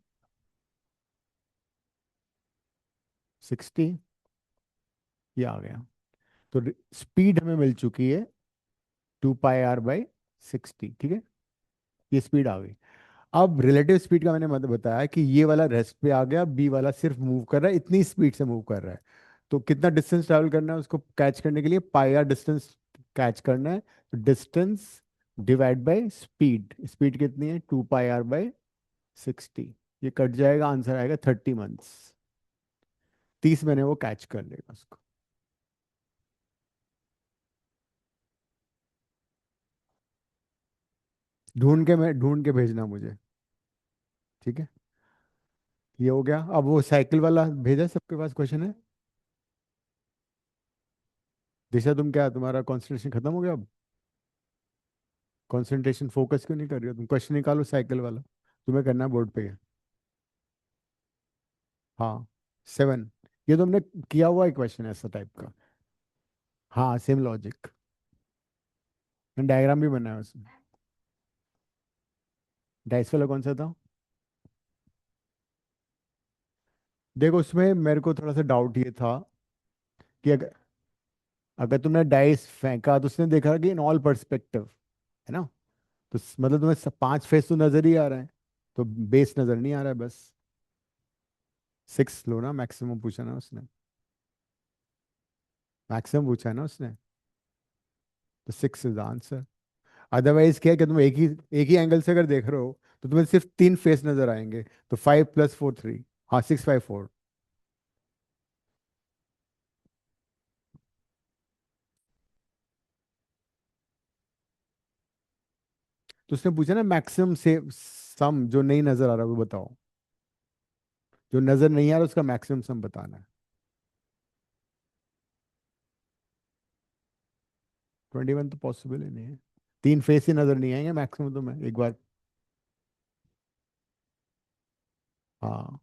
60। ये आ गया। तो स्पीड हमें मिल चुकी है 2 पाई आर बाई 60, ठीक है। ये स्पीड आ गई। अब रिलेटिव स्पीड का मैंने मतलब बताया कि ये वाला रेस्ट पे आ गया, बी वाला सिर्फ मूव कर रहा है, इतनी स्पीड से मूव कर रहा है। तो कितना डिस्टेंस ट्रैवल करना है उसको कैच करने के लिए? पाई आर डिस्टेंस कैच करना है। तो distance divide by speed, speed कितनी है? 2 पाई आर बाई 60। ये कट जाएगा, आंसर आएगा 30 मंथ्स। 30 महीने वो कैच कर लेगा उसको। ढूंढ के भेजना मुझे, ठीक है। ये हो गया। अब वो साइकिल वाला भेजा, सबके पास क्वेश्चन है? दिशा, तुम क्या, तुम्हारा कंसंट्रेशन खत्म हो गया अब? कंसंट्रेशन फोकस क्यों नहीं कर रही हो तुम? क्वेश्चन निकालो साइकिल वाला, तुम्हें करना है बोर्ड पे। हाँ, 7। ये तुमने किया हुआ है क्वेश्चन ऐसा टाइप का। हाँ, सेम लॉजिक। डायग्राम भी बनाया है उसमें। डाइस वाला कौन सा था? देखो, उसमें मेरे को थोड़ा सा डाउट ये था कि अगर अगर तुमने डाइस फेंका तो उसने देखा कि इन ऑल पर्सपेक्टिव, है ना। तो मतलब तुम्हें 5 फेस तो नजर ही आ रहा है, तो बेस नजर नहीं आ रहा है बस। 6 लो ना, मैक्सिमम पूछा ना उसने। मैक्सिमम पूछा है ना उसने, तो 6 इज आंसर। अदरवाइज क्या है कि तुम एक ही एंगल से अगर देख रहे हो तो तुम्हें सिर्फ 3 फेस नजर आएंगे। तो 5 + 4 3। हाँ, 6 5 4। तो उसने पूछा ना मैक्सिमम से सम जो नहीं नजर आ रहा वो बताओ। जो नजर नहीं आ रहा उसका मैक्सिमम सम बताना है। 21 तो पॉसिबल ही नहीं है। 3 फेस ही नजर नहीं आएंगे मैक्सिमम, तो मैं एक बार। हाँ,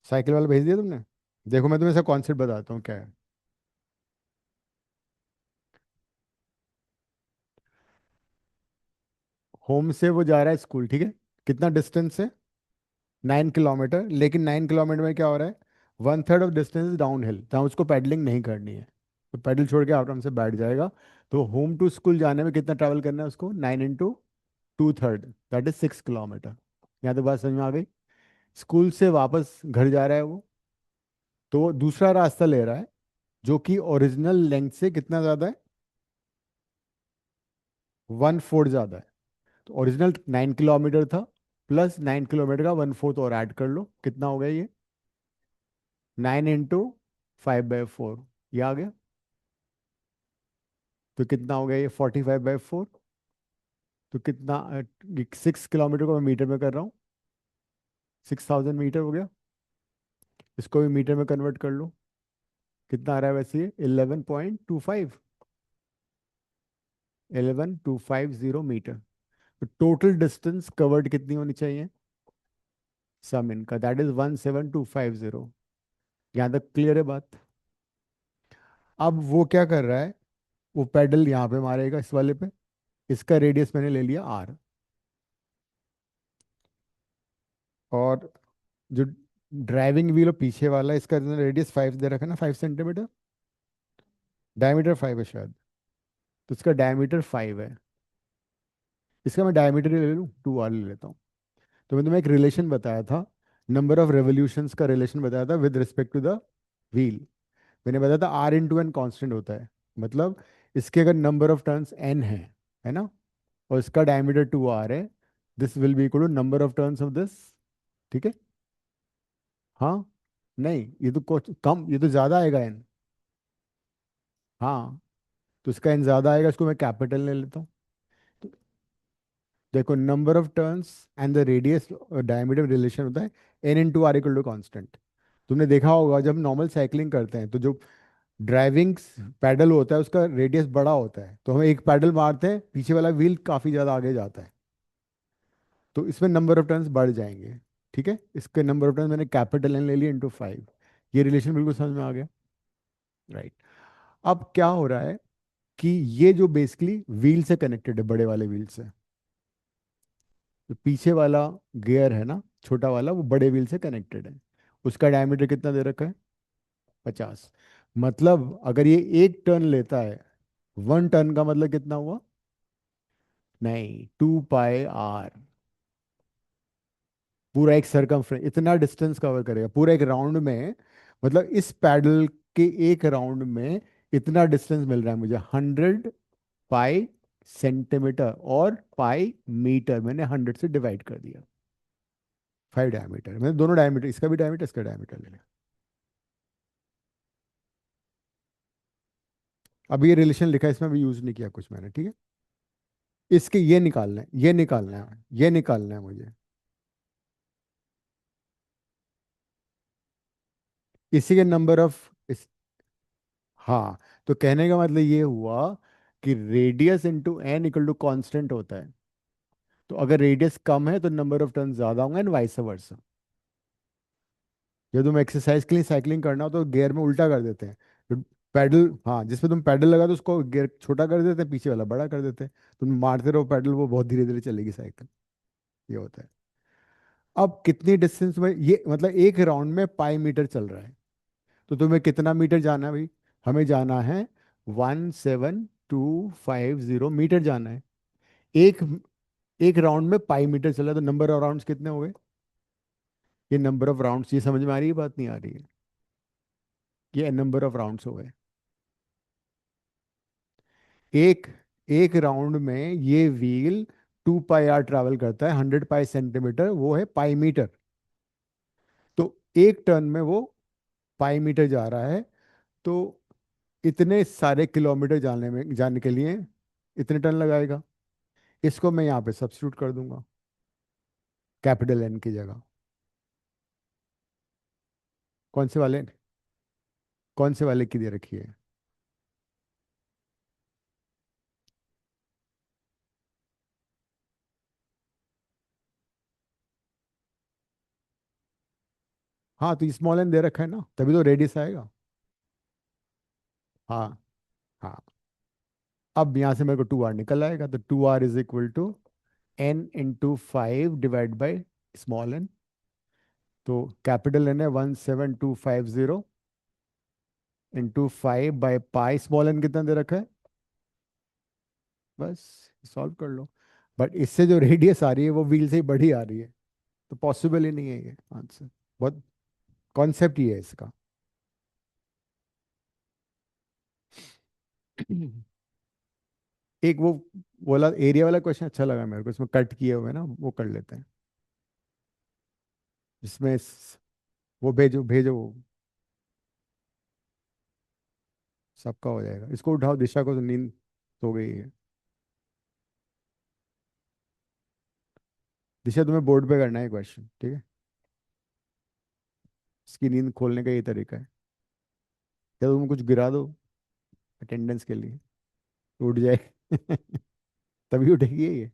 साइकिल वाला भेज दिया तुमने? देखो मैं तुम्हें ऐसा कॉन्सेप्ट बताता हूँ क्या है। होम से वो जा रहा है स्कूल, ठीक है। कितना डिस्टेंस है? 9 किलोमीटर। लेकिन 9 किलोमीटर में क्या हो रहा है, 1/3 ऑफ डिस्टेंस डाउन हिल, जहाँ उसको पैडलिंग नहीं करनी है। तो पैडल छोड़ के आराम से बैठ जाएगा। तो होम टू स्कूल जाने में कितना ट्रैवल करना है उसको? 9 × 2/3, दैट इज 6 किलोमीटर। यहाँ तो बात समझ में आ गई। स्कूल से वापस घर जा रहा है वो, तो वो दूसरा रास्ता ले रहा है जो कि ओरिजिनल लेंथ से कितना ज़्यादा है? 1/4 ज़्यादा है। तो ओरिजिनल 9 किलोमीटर था, प्लस 9 किलोमीटर का 1/4 और ऐड कर लो, कितना हो गया ये? 9 × 5/4, ये आ गया। तो कितना हो गया ये? 45/4। तो कितना 6 किलोमीटर को मैं मीटर में कर रहा हूँ, 6000 मीटर हो गया। इसको भी मीटर में कन्वर्ट कर लो, कितना आ रहा है वैसे? ये 11.25, 11250 मीटर। तो टोटल डिस्टेंस कवर्ड कितनी होनी चाहिए सम इनका? That is 17250। यहाँ तक क्लियर है बात? अब वो क्या कर रहा है, वो पेडल यहाँ पे मारेगा इस वाले पे। इसका रेडियस मैंने ले लिया आर, और जो ड्राइविंग व्हील पीछे वाला, इसका रेडियस 5 दे रखा है ना, 5 सेंटीमीटर। डायमीटर 5 है शायद। तो इसका डायमीटर 5 है। इसका मैं डायमीटर ही ले लूँ, 2r ले लेता हूँ। तो मैंने तुम्हें एक रिलेशन बताया था, नंबर ऑफ रेवोल्यूशंस का रिलेशन बताया था with respect to the wheel. मैंने बताया था r × n कांस्टेंट होता है। मतलब इसके अगर नंबर ऑफ टर्न्स n है ना, और इसका डायमीटर 2r है, this will be equal to number of turns of this. ठीक है। हाँ, नहीं ये तो कुछ कम, ये तो ज़्यादा आएगा n। हाँ, तो इसका n ज़्यादा आएगा, इसको मैं कैपिटल ले लेता हूँ। तो देखो, number of turns and the radius diameter relation होता है n × r = तुमने देखा होगा जब नॉर्मल साइकिलिंग करते हैं तो जो ड्राइविंग पैडल होता है उसका रेडियस बड़ा होता है, तो हम एक पैडल मारते हैं, पीछे वाला व्हील काफ़ी ज़्यादा आगे जाता है, तो इसमें नंबर ऑफ टर्न्स बढ़ जाएंगे। ठीक है, इसके नंबर ऑफ टर्न्स मैंने कैपिटल एन ले लिया × 5। ये रिलेशन बिल्कुल समझ में आ गया, राइट। अब क्या हो रहा है कि ये जो बेसिकली व्हील से कनेक्टेड है, बड़े वाले व्हील से, तो पीछे वाला गियर है ना, छोटा वाला, वो बड़े व्हील से कनेक्टेड है। उसका डायमीटर कितना दे रखा है? 50। मतलब अगर ये 1 टर्न लेता है, 1 टर्न का मतलब कितना हुआ? नहीं, 2πr। पूरा एक सरकमफ्रेंस, इतना डिस्टेंस कवर करेगा पूरा एक राउंड में। मतलब इस पैडल के एक राउंड में इतना डिस्टेंस मिल रहा है मुझे, 100π सेंटीमीटर, और पाई मीटर मैंने 100 से डिवाइड कर दिया। 5 डायमीटर, मैंने दोनों डायमीटर, इसका भी डायमीटर इसका डायमीटर ले लिया। अब ये रिलेशन लिखा है, इसमें भी यूज नहीं किया कुछ मैंने, ठीक है। इसके ये निकालना है, ये निकालना है, ये निकालना है मुझे। इसी के नंबर ऑफ इस, हाँ, तो कहने का मतलब ये हुआ कि radius into N equal to constant होता है। तो अगर रेडियस कम है तो नंबर ऑफ टर्न ज्यादा होंगे, एंड वाइस वर्सा। जब तुम एक्सरसाइज के लिए साइकिलिंग करना हो तो गियर में उल्टा कर देते हैं। तो पैडल, हाँ, जिसपे तुम पैडल लगा दो उसको गियर छोटा कर देते हैं, पीछे वाला बड़ा कर देते हैं। तुम मारते रहो पैडल, वो बहुत धीरे धीरे चलेगी साइकिल। ये होता है। अब कितनी डिस्टेंस में, ये मतलब एक राउंड में π मीटर चल रहा है, तो तुम्हें कितना मीटर जाना है भाई? हमें जाना है 17250 मीटर जाना है। एक एक राउंड में π मीटर चला, तो नंबर ऑफ राउंड्स कितने हो गए? ये नंबर ऑफ राउंड्स, ये समझ में आ रही है बात, नहीं आ रही है? ये नंबर ऑफ राउंड्स हो गए। एक एक राउंड में ये व्हील 2πr ट्रैवल करता है, 100π सेंटीमीटर, वो है π मीटर। तो एक टर्न में वो π मीटर जा रहा है। तो इतने सारे किलोमीटर जाने के लिए इतने टन लगाएगा। इसको मैं यहाँ पे सब्स्टिट्यूट कर दूंगा, कैपिटल एन की जगह। कौन से वाले, कौन से वाले की दे रखी है? हाँ तो स्मॉल एन दे रखा है ना, तभी तो रेडियस आएगा। हाँ हाँ। अब यहाँ से मेरे को 2r निकल आएगा, तो 2r is equal to n × 5 divide by small N. तो कैपिटल एन है 17250 इंटू 5/π, स्मॉल एन कितना दे रखा है, बस सॉल्व कर लो। बट इससे जो रेडियस आ रही है वो व्हील से ही बड़ी आ रही है, तो पॉसिबल ही नहीं है ये आंसर। बहुत कॉन्सेप्ट ही है इसका। एक वो बोला एरिया वाला क्वेश्चन अच्छा लगा मेरे को, इसमें कट किए हुए ना, वो कर लेते हैं। जिसमें वो भेजो भेजो वो, सबका हो जाएगा। इसको उठाओ, दिशा को तो नींद सो गई है। दिशा तुम्हें बोर्ड पे करना है क्वेश्चन, ठीक है। इसकी नींद खोलने का ये तरीका है, या तुम कुछ गिरा दो अटेंडेंस के लिए, तो उठ जाए। तभी उठेगी ये।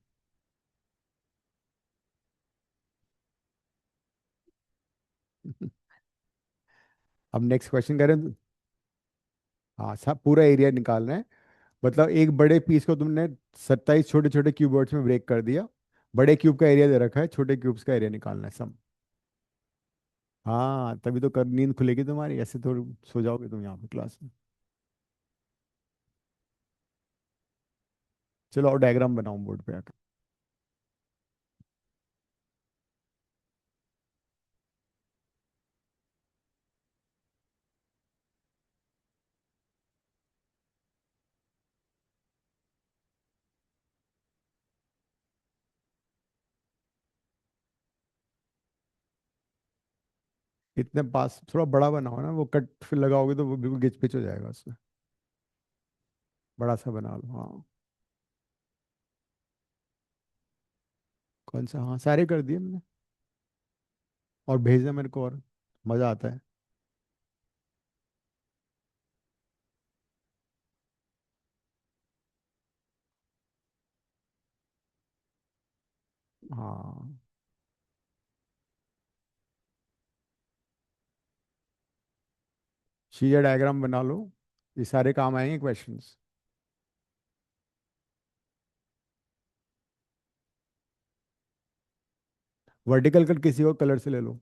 अब नेक्स्ट क्वेश्चन करें हाँ सब पूरा एरिया निकालना है। मतलब एक बड़े पीस को तुमने 27 छोटे छोटे क्यूबर्ड्स में ब्रेक कर दिया, बड़े क्यूब का एरिया दे रखा है, छोटे क्यूब्स का एरिया निकालना है सम। हाँ तभी तो कर नींद खुलेगी तुम्हारी, ऐसे तो सो जाओगे तुम यहाँ पे क्लास में। चलो और डायग्राम बनाओ बोर्ड पे आकर। इतने पास थोड़ा बड़ा बनाओ ना, वो कट फिर लगाओगे तो वो बिल्कुल गिच पिच हो जाएगा उसमें। बड़ा सा बना लो हाँ। कौन सा, हाँ सारे कर दिए मैंने। और भेजना मेरे को, और मजा आता है। हाँ शीयर डायग्राम बना लो, ये सारे काम आएंगे क्वेश्चंस। वर्टिकल कट किसी और कलर से ले लो,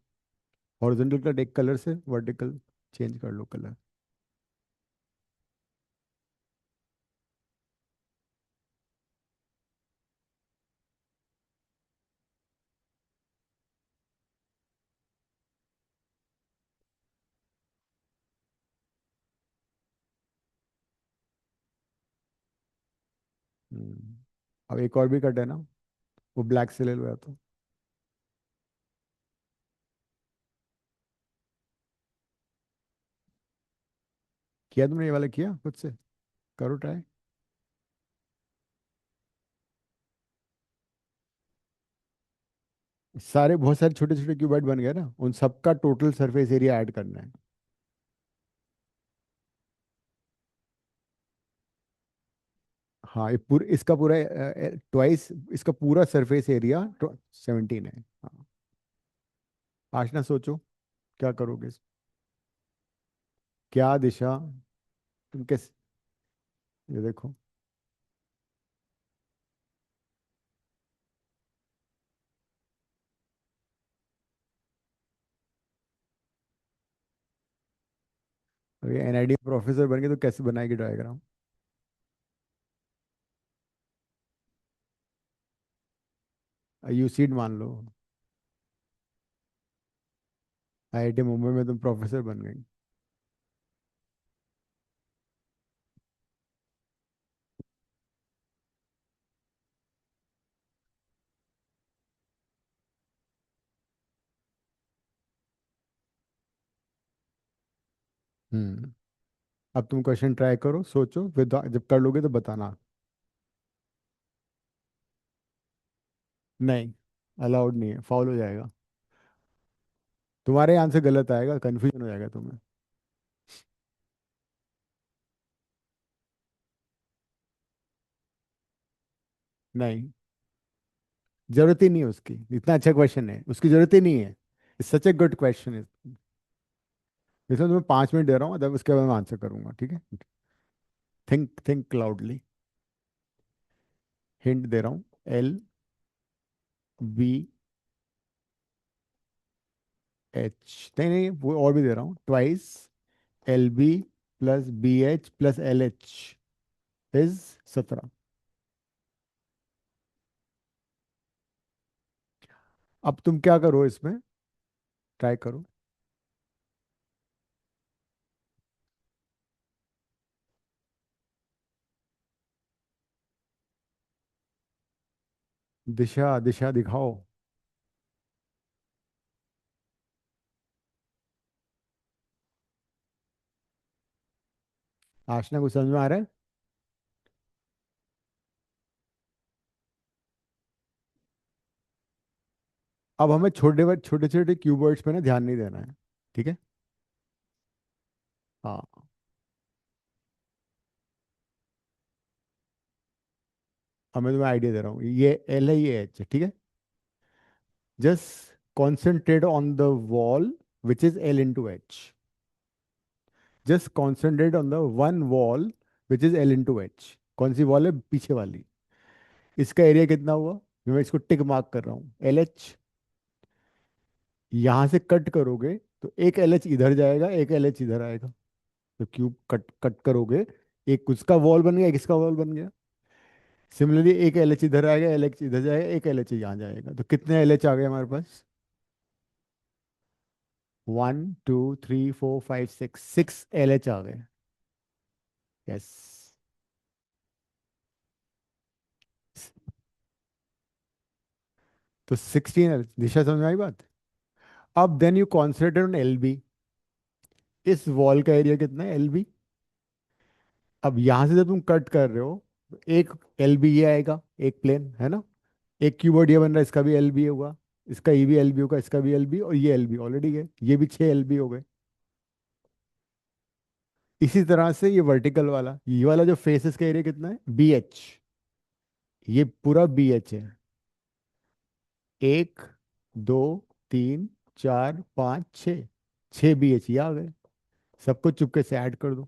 हॉरिजॉन्टल कट एक कलर से, वर्टिकल चेंज कर लो कलर। अब एक और भी कट है ना, वो ब्लैक से ले लो या तो। किया तुमने ये वाला, किया खुद से, करो ट्राई। सारे बहुत सारे छोटे छोटे क्यूबाइट बन गए ना, उन सबका टोटल सरफेस एरिया ऐड करना है। हाँ ये पूरा, इसका पूरा ट्वाइस, इसका पूरा सरफेस एरिया 17 है। हाँ आशना सोचो क्या करोगे क्या दिशा, तुम कैसे, ये देखो। अगर एनआईडी प्रोफेसर बन गए तो कैसे बनाएगी डायग्राम। यूसीड मान लो, आईआईटी मुंबई में तुम प्रोफेसर बन गई। हम्म। अब तुम क्वेश्चन ट्राई करो, सोचो, फिर जब कर लोगे तो बताना। नहीं, अलाउड नहीं है, फाउल हो जाएगा। तुम्हारे आंसर गलत आएगा, कंफ्यूजन हो जाएगा तुम्हें। नहीं, जरूरत ही नहीं है उसकी, इतना अच्छा क्वेश्चन है, उसकी जरूरत ही नहीं है। It's such a good question. इसमें तुम्हें 5 मिनट दे रहा हूँ, तब उसके बाद मैं आंसर करूंगा, ठीक है? Think think loudly. हिंट दे रहा हूँ। एल बी एच, नहीं नहीं, वो और भी दे रहा हूँ, twice L B plus B H plus L H is 17। अब तुम क्या करो इसमें, ट्राई करो। दिशा दिशा दिखाओ। आशना कुछ समझ में आ रहा है? अब हमें छोटे छोटे छोटे कीवर्ड्स पे ना ध्यान नहीं देना है, ठीक है? हाँ। अब मैं तुम्हें आइडिया दे रहा हूँ, ये एल है, ये एच है, ठीक है? Just concentrate on the wall which is L into H. Just concentrate on the one wall which is L into H. कौन सी वॉल है? पीछे वाली। इसका एरिया कितना हुआ? मैं इसको टिक मार्क कर रहा हूँ, एल एच। यहां से कट करोगे तो एक एल एच इधर जाएगा, एक एल एच इधर आएगा। तो क्यूब कट कट करोगे, एक उसका वॉल बन गया, एक इसका वॉल बन गया। सिमिलरली एक एल एच इधर आएगा, एल एच इधर जाएगा, एक एल एच यहाँ जाएगा। तो कितने एल एच आ गए हमारे पास? 1 2 3 4 5 6, 6 LH आ गए। यस। तो 16 दिशा, समझ में आई बात? अब then you concentrate on L B. इस वॉल का एरिया कितना है? L B. अब यहां से जब तुम कट कर रहे हो तो एक एल बी ये आएगा, एक प्लेन है ना। एक क्यूबॉइड ये बन रहा है, इसका भी एल बी होगा, इसका ये भी एल बी होगा, इसका भी एल बी, और ये एल बी ऑलरेडी है, ये भी 6 LB हो गए। इसी तरह से ये वर्टिकल वाला, ये वाला जो फेसेस का एरिया कितना है? B H. ये पूरा बी एच है। 1 2 3 4 5 6, 6 BH ये आ गए। सबको चुपके से ऐड कर दो।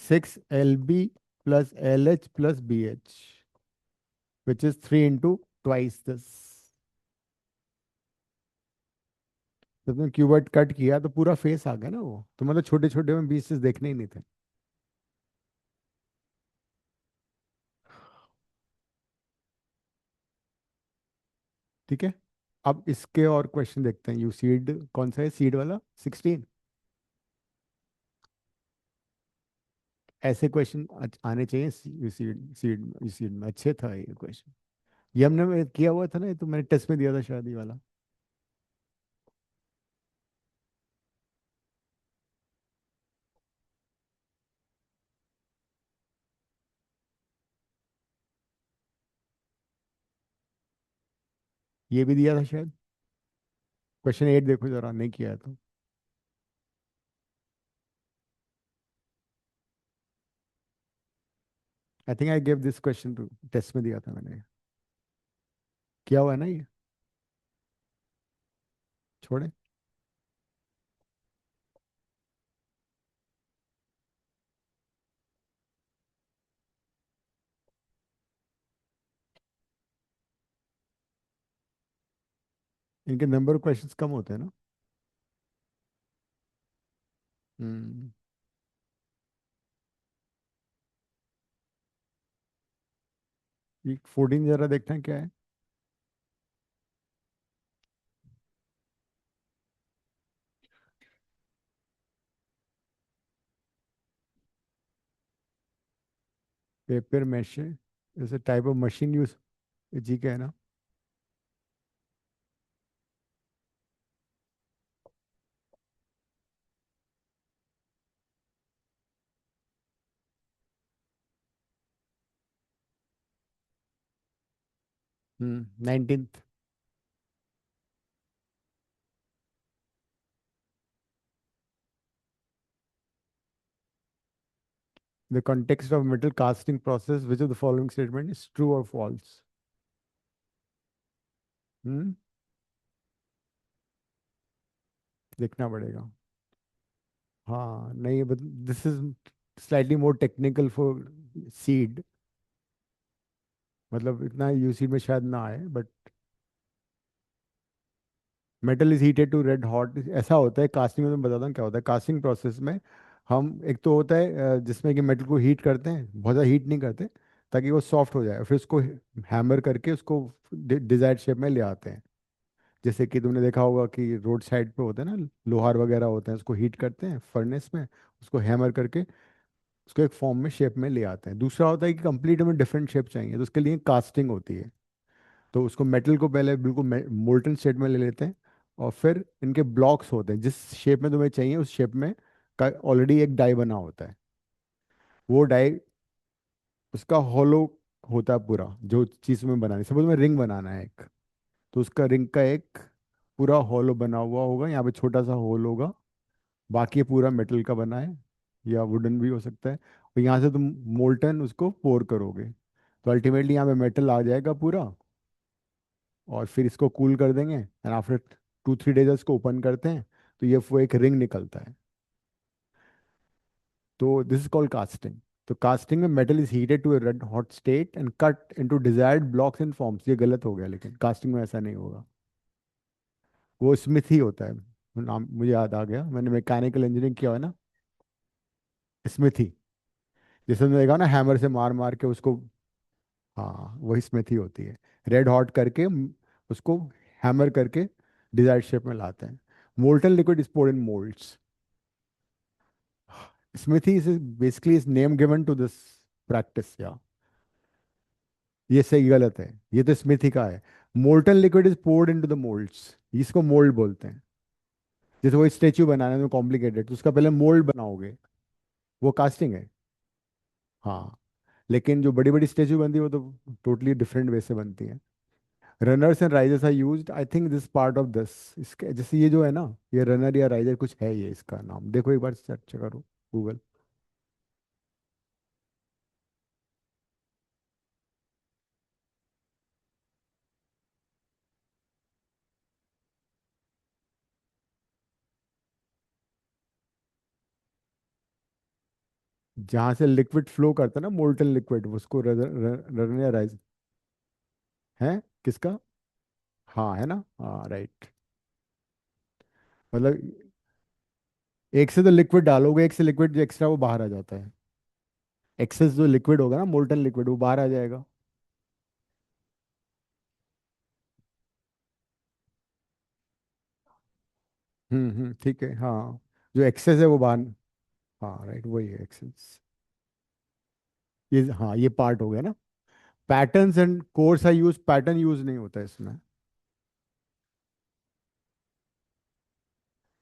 6 LB plus LH plus BH which is 3 into 2 this. जब तुमने क्यूबॉइड कट किया तो पूरा फेस आ गया ना वो, तो मतलब छोटे छोटे में पीसेस देखने ही नहीं थे। ठीक है। अब इसके और क्वेश्चन देखते हैं। यू सीड कौन सा है? सीड वाला 16। ऐसे क्वेश्चन आने चाहिए यू सीड, यू सीड में अच्छे था ये क्वेश्चन। ये हमने किया हुआ था ना, ये तो मैंने टेस्ट में दिया था शायद ये वाला। ये भी दिया था शायद। क्वेश्चन 8 देखो जरा, नहीं किया है तो। I think I give this question to, test में दिया था मैंने। किया हुआ है ना ये? छोड़े। इनके नंबर ऑफ क्वेश्चंस कम होते हैं ना। हम्म। ये 14 जरा देखते हैं क्या है। पेपर मैशे जैसे टाइप ऑफ मशीन यूज, जी का है ना। 19th। The context of metal casting process, which of the following statement is true or false? हम्म। देखना पड़ेगा। हाँ नहीं, but this is slightly more technical for CEED, मतलब इतना यूसी में शायद ना आए, but metal is heated to red hot. ऐसा होता है कास्टिंग में, मैं बताता हूँ क्या होता है कास्टिंग प्रोसेस में। हम एक तो होता है जिसमें कि मेटल को हीट करते हैं, बहुत ज़्यादा हीट नहीं करते, ताकि वो सॉफ्ट हो जाए, फिर उसको हैमर करके उसको डिजायर्ड शेप में ले आते हैं। जैसे कि तुमने देखा होगा कि रोड साइड पे होते हैं ना, लोहार वगैरह होते हैं, उसको हीट करते हैं फर्नेस में, उसको हैमर करके उसको एक फॉर्म में शेप में ले आते हैं। दूसरा होता है कि कंप्लीट हमें डिफरेंट शेप चाहिए, तो उसके लिए कास्टिंग होती है। तो उसको मेटल को पहले बिल्कुल मोल्टन स्टेट में ले लेते हैं, और फिर इनके ब्लॉक्स होते हैं, जिस शेप में तुम्हें चाहिए उस शेप में का ऑलरेडी एक डाई बना होता है। वो डाई उसका हॉलो होता है पूरा, जो चीज़ में बनानी, सपोज में रिंग बनाना है एक, तो उसका रिंग का एक पूरा हॉलो बना हुआ होगा, यहाँ पे छोटा सा होल होगा, बाकी ये पूरा मेटल का बना है, या वुडन भी हो सकता है। और यहाँ से तुम मोल्टन उसको पोर करोगे, तो अल्टीमेटली यहाँ पे मेटल आ जाएगा पूरा। और फिर इसको कूल कर देंगे, एंड आफ्टर 2-3 डेज इसको ओपन करते हैं, तो ये वो एक रिंग निकलता है। तो दिस इज कॉल्ड कास्टिंग। तो कास्टिंग में metal is heated to a red hot state and cut into desired blocks and forms. ये गलत हो गया, लेकिन कास्टिंग में ऐसा नहीं होगा, वो स्मिथ ही होता है। नाम मुझे याद आ गया, मैंने मैकेनिकल इंजीनियरिंग किया है ना, स्मिथ ही। जैसे तुमने देखा ना, हैमर से मार मार के उसको, हाँ वही स्मिथ ही होती है। रेड हॉट करके उसको हैमर करके डिजायर्ड शेप में लाते हैं। Molten liquid is poured in moulds. Smithy is basically is name given to this practice, या ये सही गलत है, ये तो स्मिथी का है। Molten liquid is poured into the moulds, इसको मोल्ड बोलते हैं। जैसे वो स्टेच्यू बनाने में कॉम्प्लिकेटेड, तो उसका पहले मोल्ड बनाओगे, वो कास्टिंग है। हाँ, लेकिन जो बड़ी बड़ी स्टेच्यू बनती है वो तो टोटली डिफरेंट वे से बनती है। Runners and risers are used, I think this part of this, इसके जैसे ये जो है ना, ये रनर या राइजर कुछ है, ये इसका नाम देखो एक बार, सर्च करो गूगल। जहाँ से लिक्विड फ्लो करता है ना, मोल्टन लिक्विड, उसको रनर या राइजर है। किसका? हाँ है ना, हाँ राइट। मतलब एक से तो लिक्विड डालोगे, एक से लिक्विड जो एक्स्ट्रा वो बाहर आ जाता है। एक्सेस जो लिक्विड होगा ना, मोल्टन लिक्विड, वो बाहर आ जाएगा। ठीक है, हाँ। जो एक्सेस है वो बाहर, हाँ राइट, वही है एक्सेस। ये हाँ, ये पार्ट हो गया ना। Patterns and course I use, pattern use नहीं होता है इसमें।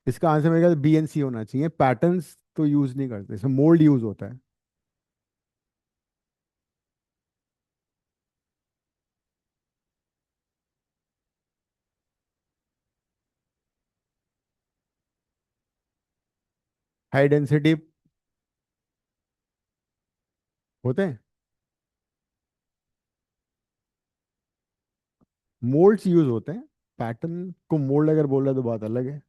इसका आंसर मेरे ख्याल BNC होना चाहिए, पैटर्न्स तो यूज नहीं करते इसमें, मोल्ड यूज होता है। हाई डेंसिटी होते हैं, मोल्ड्स यूज होते हैं। पैटर्न को मोल्ड अगर बोल रहा है तो बात अलग है।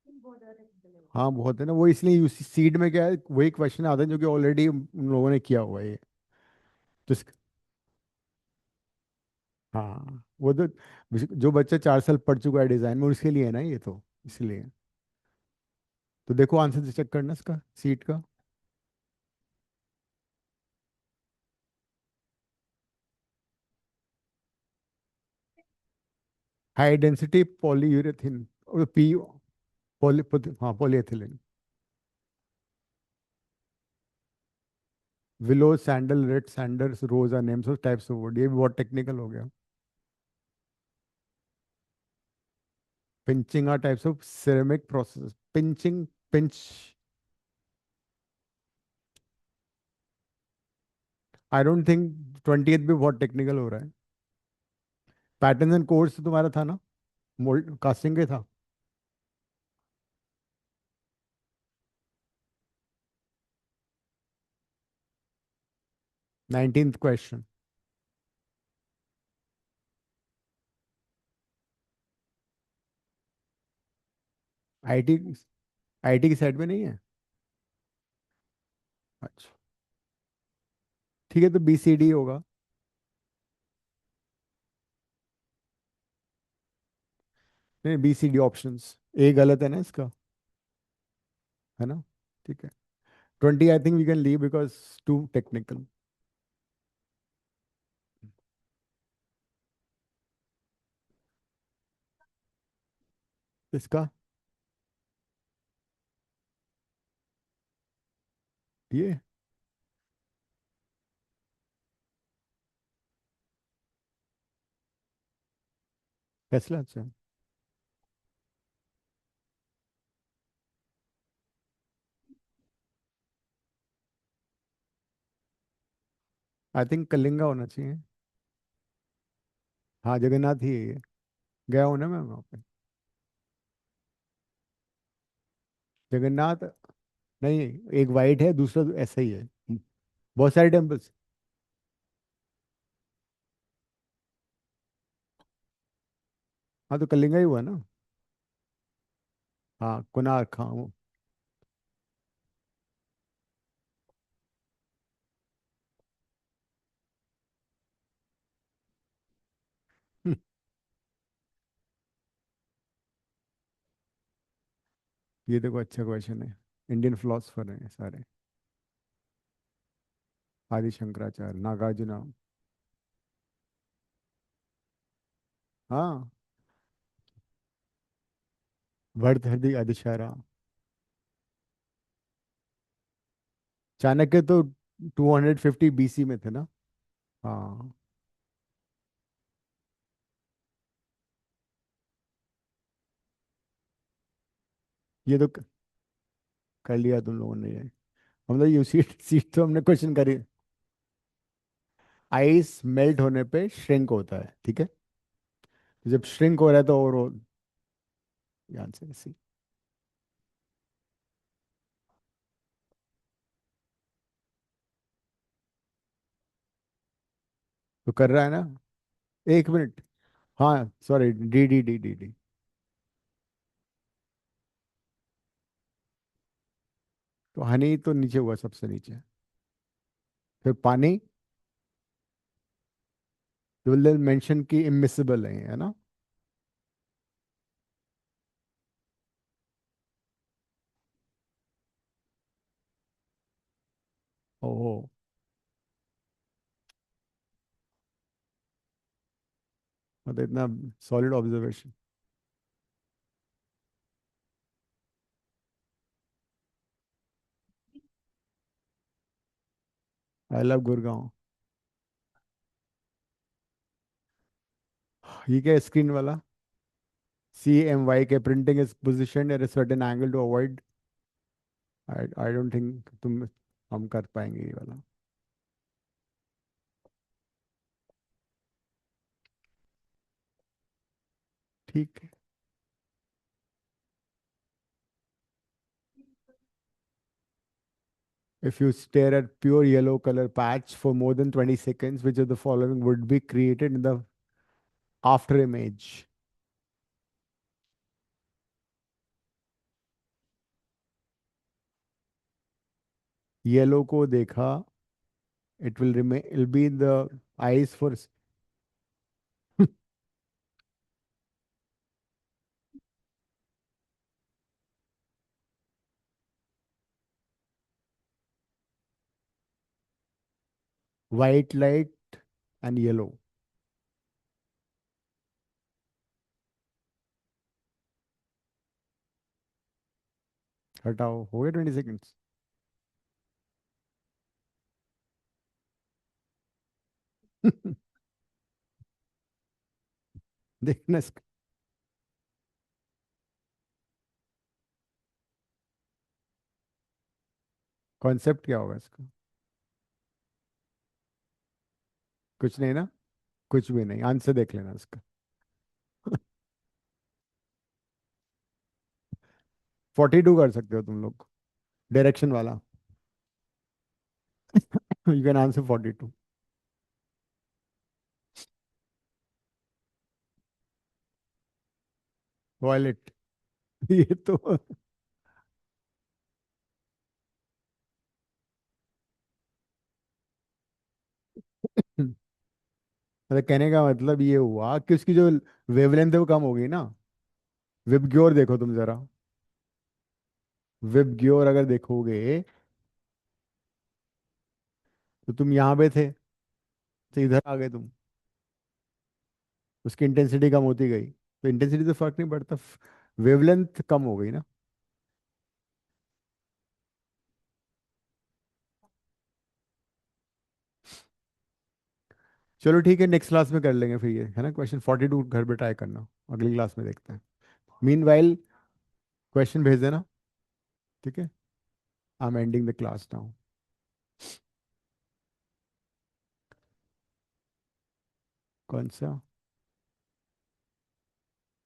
बहुत ज्यादा टेक्निकल हो हाँ बहुत है ना, वो इसलिए यूसी सीड में क्या है, वही क्वेश्चन आता है जो कि ऑलरेडी उन लोगों ने किया हुआ है ये। तो हाँ वो तो, जो बच्चा 4 साल पढ़ चुका है डिजाइन में, उसके लिए है ना ये तो, इसलिए। तो देखो आंसर चेक करना इसका, सीट का। हाई डेंसिटी पॉलीयूरेथिन, और पी, हाँ polyethylene. Willow, sandal, red sandals, rose are names of types of wood, ये भी बहुत टेक्निकल हो गया। Pinching are types of ceramic process, pinching, pinch. I don't think 20th भी बहुत टेक्निकल हो रहा है। पैटर्न एंड कोर्स तुम्हारा था ना, मोल्ड कास्टिंग के था। 19th question. आईटी, आईटी की साइड में नहीं है? अच्छा, ठीक है, तो बी सी डी होगा। नहीं, B C D options, A गलत है ना इसका, है ना? ठीक है, 20 I think we can leave because too technical. इसका, ये टेस्ला, अच्छा। आई थिंक कलिंगा होना चाहिए। हाँ, जगन्नाथ ही है ये। गया हूँ ना मैं वहाँ पे। जगन्नाथ, नहीं, एक वाइट है, दूसरा ऐसा ही है। बहुत सारे टेम्पल्स। हाँ, तो कलिंगा ही हुआ ना। हाँ, कोणार्क, हाँ हम्म, ये देखो, अच्छा क्वेश्चन है। इंडियन फिलोसफर हैं सारे। आदि शंकराचार्य, नागार्जुना। हाँ, भर्तृहरि अधिशारा। चाणक्य तो 250 बीसी में थे ना। हाँ, ये तो कर लिया तुम लोगों ने ये। हम तो यू सीट सीट तो हमने क्वेश्चन करी। आइस मेल्ट होने पे श्रिंक होता है, ठीक है। तो जब श्रिंक हो रहा है तो ओवरऑल आंसर सी। तो कर रहा है ना। एक मिनट। हाँ, sorry, D D D D D. तो हनी तो नीचे हुआ, सबसे नीचे। फिर पानी, तो मेंशन की इमिसिबल है ना? ओहो, मतलब इतना solid observation. I love Gurgaon. ये क्या स्क्रीन वाला? सी एम वाई के printing is position eight a certain angle to avoid। I don't think तुम हम कर पाएंगे ये वाला। ठीक है। If you stare at pure yellow color patch for more than 20 seconds, which of the following would be created in the after image? Yellow को देखा, it will remain, it'll be in the eyes for white light and yellow। हटाओ, हो गए 20 seconds. देखना इसका concept क्या होगा इसका। कुछ नहीं ना, कुछ भी नहीं, आंसर देख लेना इसका। 42 कर सकते हो तुम लोग, डायरेक्शन वाला। You can answer 42। वॉयलेट। ये तो मतलब कहने का मतलब ये हुआ कि उसकी जो वेवलेंथ है वो कम हो गई ना। विबग्योर देखो तुम जरा, विबग्योर अगर देखोगे तो तुम यहाँ पे थे तो इधर आ गए तुम, उसकी इंटेंसिटी कम होती गई, तो इंटेंसिटी तो फर्क नहीं पड़ता, वेवलेंथ कम हो गई ना। चलो ठीक है, नेक्स्ट क्लास में कर लेंगे फिर ये, है ना, क्वेश्चन 42 घर पे ट्राई करना, अगली क्लास में देखते हैं। मीनवाइल क्वेश्चन भेज देना, ठीक है। I am ending the class now. कौन सा?